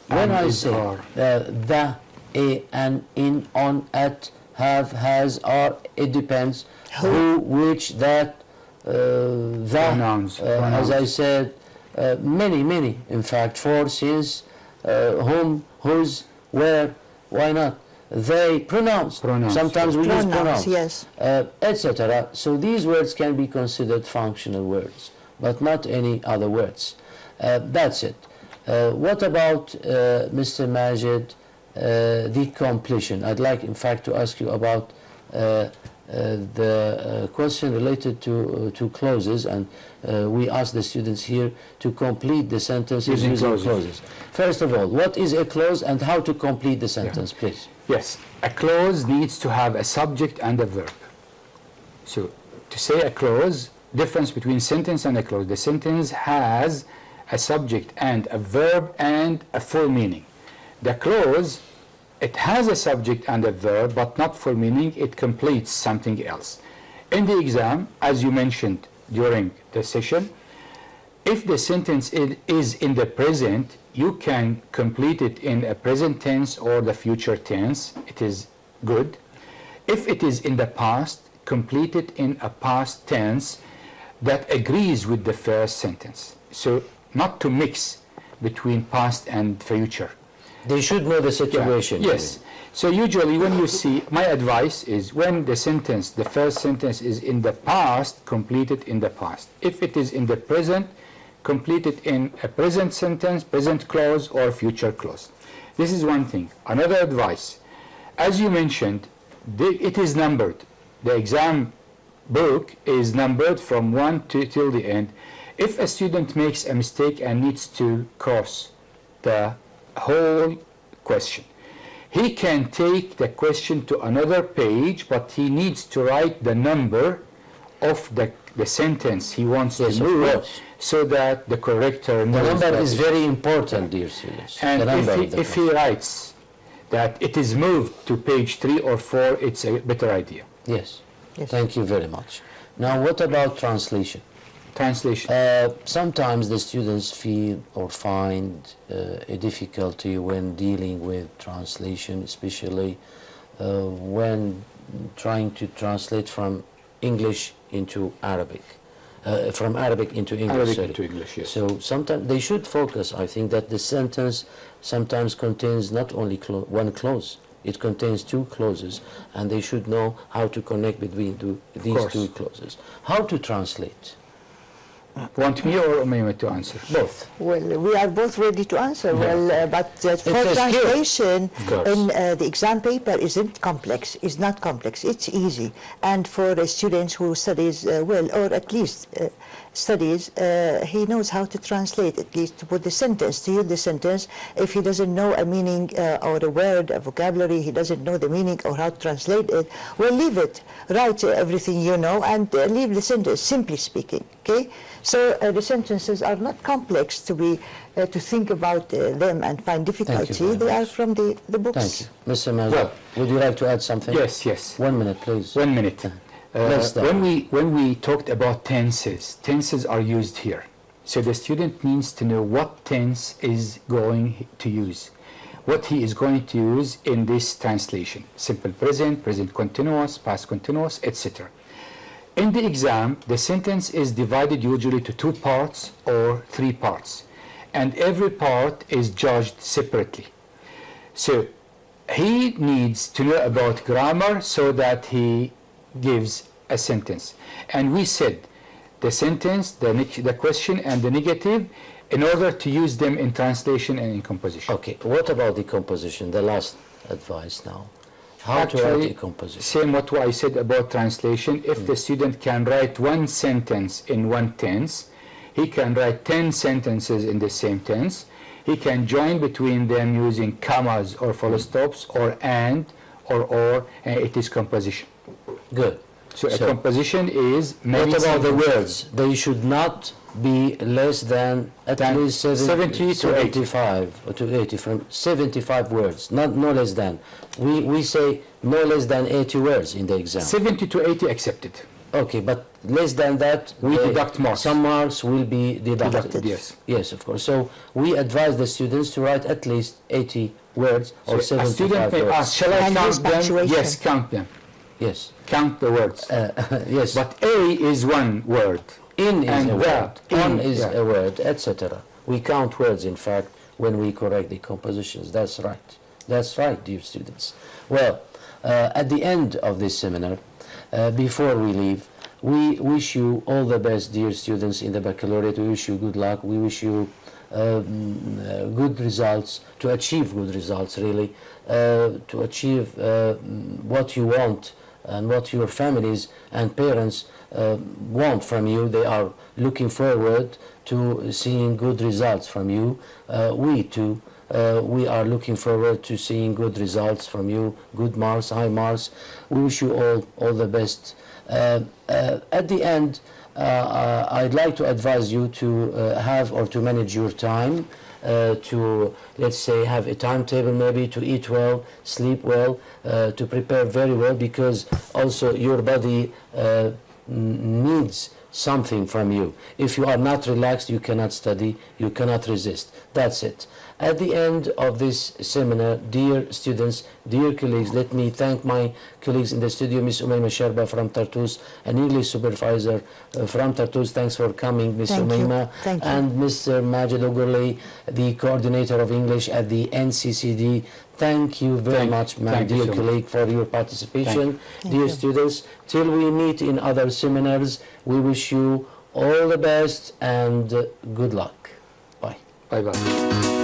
when And I is say are. the, a, an, in, on, at, have, has, are, it depends. Who, which, that, the, Pronouns, as I pronouns. said, many, in fact, for, since, whom, whose, where, why not? They, pronouns. Pronouns. Sometimes we use Pronouns, pronouns, yes. etc. So these words can be considered functional words, but not any other words. That's it. What about, Mr. Majid, the completion? I'd like, in fact, to ask you about the question related to clauses, and we ask the students here to complete the sentences Using using clauses. clauses. First of all, what is a clause and how to complete the sentence, please? Yes, a clause needs to have a subject and a verb. So, to say a clause, difference between sentence and a clause. The sentence has a subject and a verb and a full meaning. The clause, it has a subject and a verb, but not full meaning. It completes something else. In the exam, as you mentioned during the session, if the sentence is in the present, you can complete it in a present tense or the future tense. It is good. If it is in the past, complete it in a past tense that agrees with the first sentence. So not to mix between past and future. They should know the situation. Yes. So usually when you see, my advice is when the sentence, the first sentence is in the past, complete it in the past. If it is in the present, complete it in a present sentence, present clause, or future clause. This is one thing. Another advice, as you mentioned, it is numbered. The exam book is numbered from 1 till the end. If a student makes a mistake and needs to cross the whole question, he can take the question to another page, but he needs to write the number of the sentence he wants Yes, to of move course. so that the corrector The knows number that is very important, dear students. And the number of the if he writes that it is moved to page 3 or 4, it's a better idea. Yes. Yes. Thank you very much. Now, what about translation? Translation. Sometimes the students feel or find a difficulty when dealing with translation, especially when trying to translate from English into Arabic, from Arabic into English. Arabic sorry. into English, yes. So sometimes they should focus. I think that the sentence sometimes contains not only one clause, it contains two clauses, and they should know how to connect between these two clauses. How to translate? Want me or Umayma to answer? Both. Well, we are both ready to answer. Well, but for a skill. translation course. in the exam paper isn't complex. It's not complex. It's easy. And for a student who studies well, or at least studies, he knows how to translate, at least to put the sentence, to use the sentence. If he doesn't know a meaning or a word, a vocabulary, he doesn't know the meaning or how to translate it, well, leave it. Write everything you know and leave the sentence, simply speaking, okay? So the sentences are not complex to be to think about them and find difficulty. They are from the books. Thank you. Mr. Majid, Well, would you like to add something? Yes, yes. 1 minute, please. 1 minute. Let's start. When we talked about tenses are used here. So the student needs to know what tense is going to use, what he is going to use in this translation. Simple present, present continuous, past continuous, etc. In the exam, the sentence is divided usually to 2 parts or 3 parts, and every part is judged separately. So he needs to know about grammar so that he gives a sentence. And we said the sentence, the question, and the negative in order to use them in translation and in composition. Okay, what about the composition, the last advice now? How to write a composition? Same what I said about translation. If the student can write 1 sentence in 1 tense, he can write 10 sentences in the same tense. He can join between them using commas or full stops or and or it is composition. Good. So a composition is What about the words? They should not be less than at least 70 to 80. 75 or to 80, from 75 words, no less than. We say no less than 80 words in the exam. 70 to 80 accepted. Okay, but less than that, We deduct marks. Some marks will be deducted. Yes. Yes, of course. So we advise the students to write at least 80 words or So a 75 student may words. ask, shall I And count use them? punctuation. Yes, count them. Yes. Count the words. Yes. But A is 1 word. In is and a word, in, on is yeah. a word, etc. We count words, in fact, when we correct the compositions. That's right. That's right, dear students. Well, at the end of this seminar, before we leave, we wish you all the best, dear students, in the baccalaureate. We wish you good luck. We wish you good results, to achieve good results, really, to achieve what you want and what your families and parents want from you. They are looking forward to seeing good results from you. We too, we are looking forward to seeing good results from you, good marks, high marks. We wish you all the best. At the end, I'd like to advise you to have or to manage your time, to, let's say, have a timetable, maybe to eat well, sleep well, to prepare very well, because also your body needs something from you. If you are not relaxed, you cannot study, you cannot resist. That's it. At the end of this seminar, dear students, dear colleagues, let me thank my colleagues in the studio, Ms. Umayma Sharba from Tartus, an English supervisor from Tartus. Thanks for coming, Ms. Umayma. Thank you. And Mr. Majid Ogurli, the coordinator of English at the NCCD. Thank you very much, my dear colleague, for your participation. Dear students, till we meet in other seminars, we wish you all the best and good luck. Bye. Bye-bye.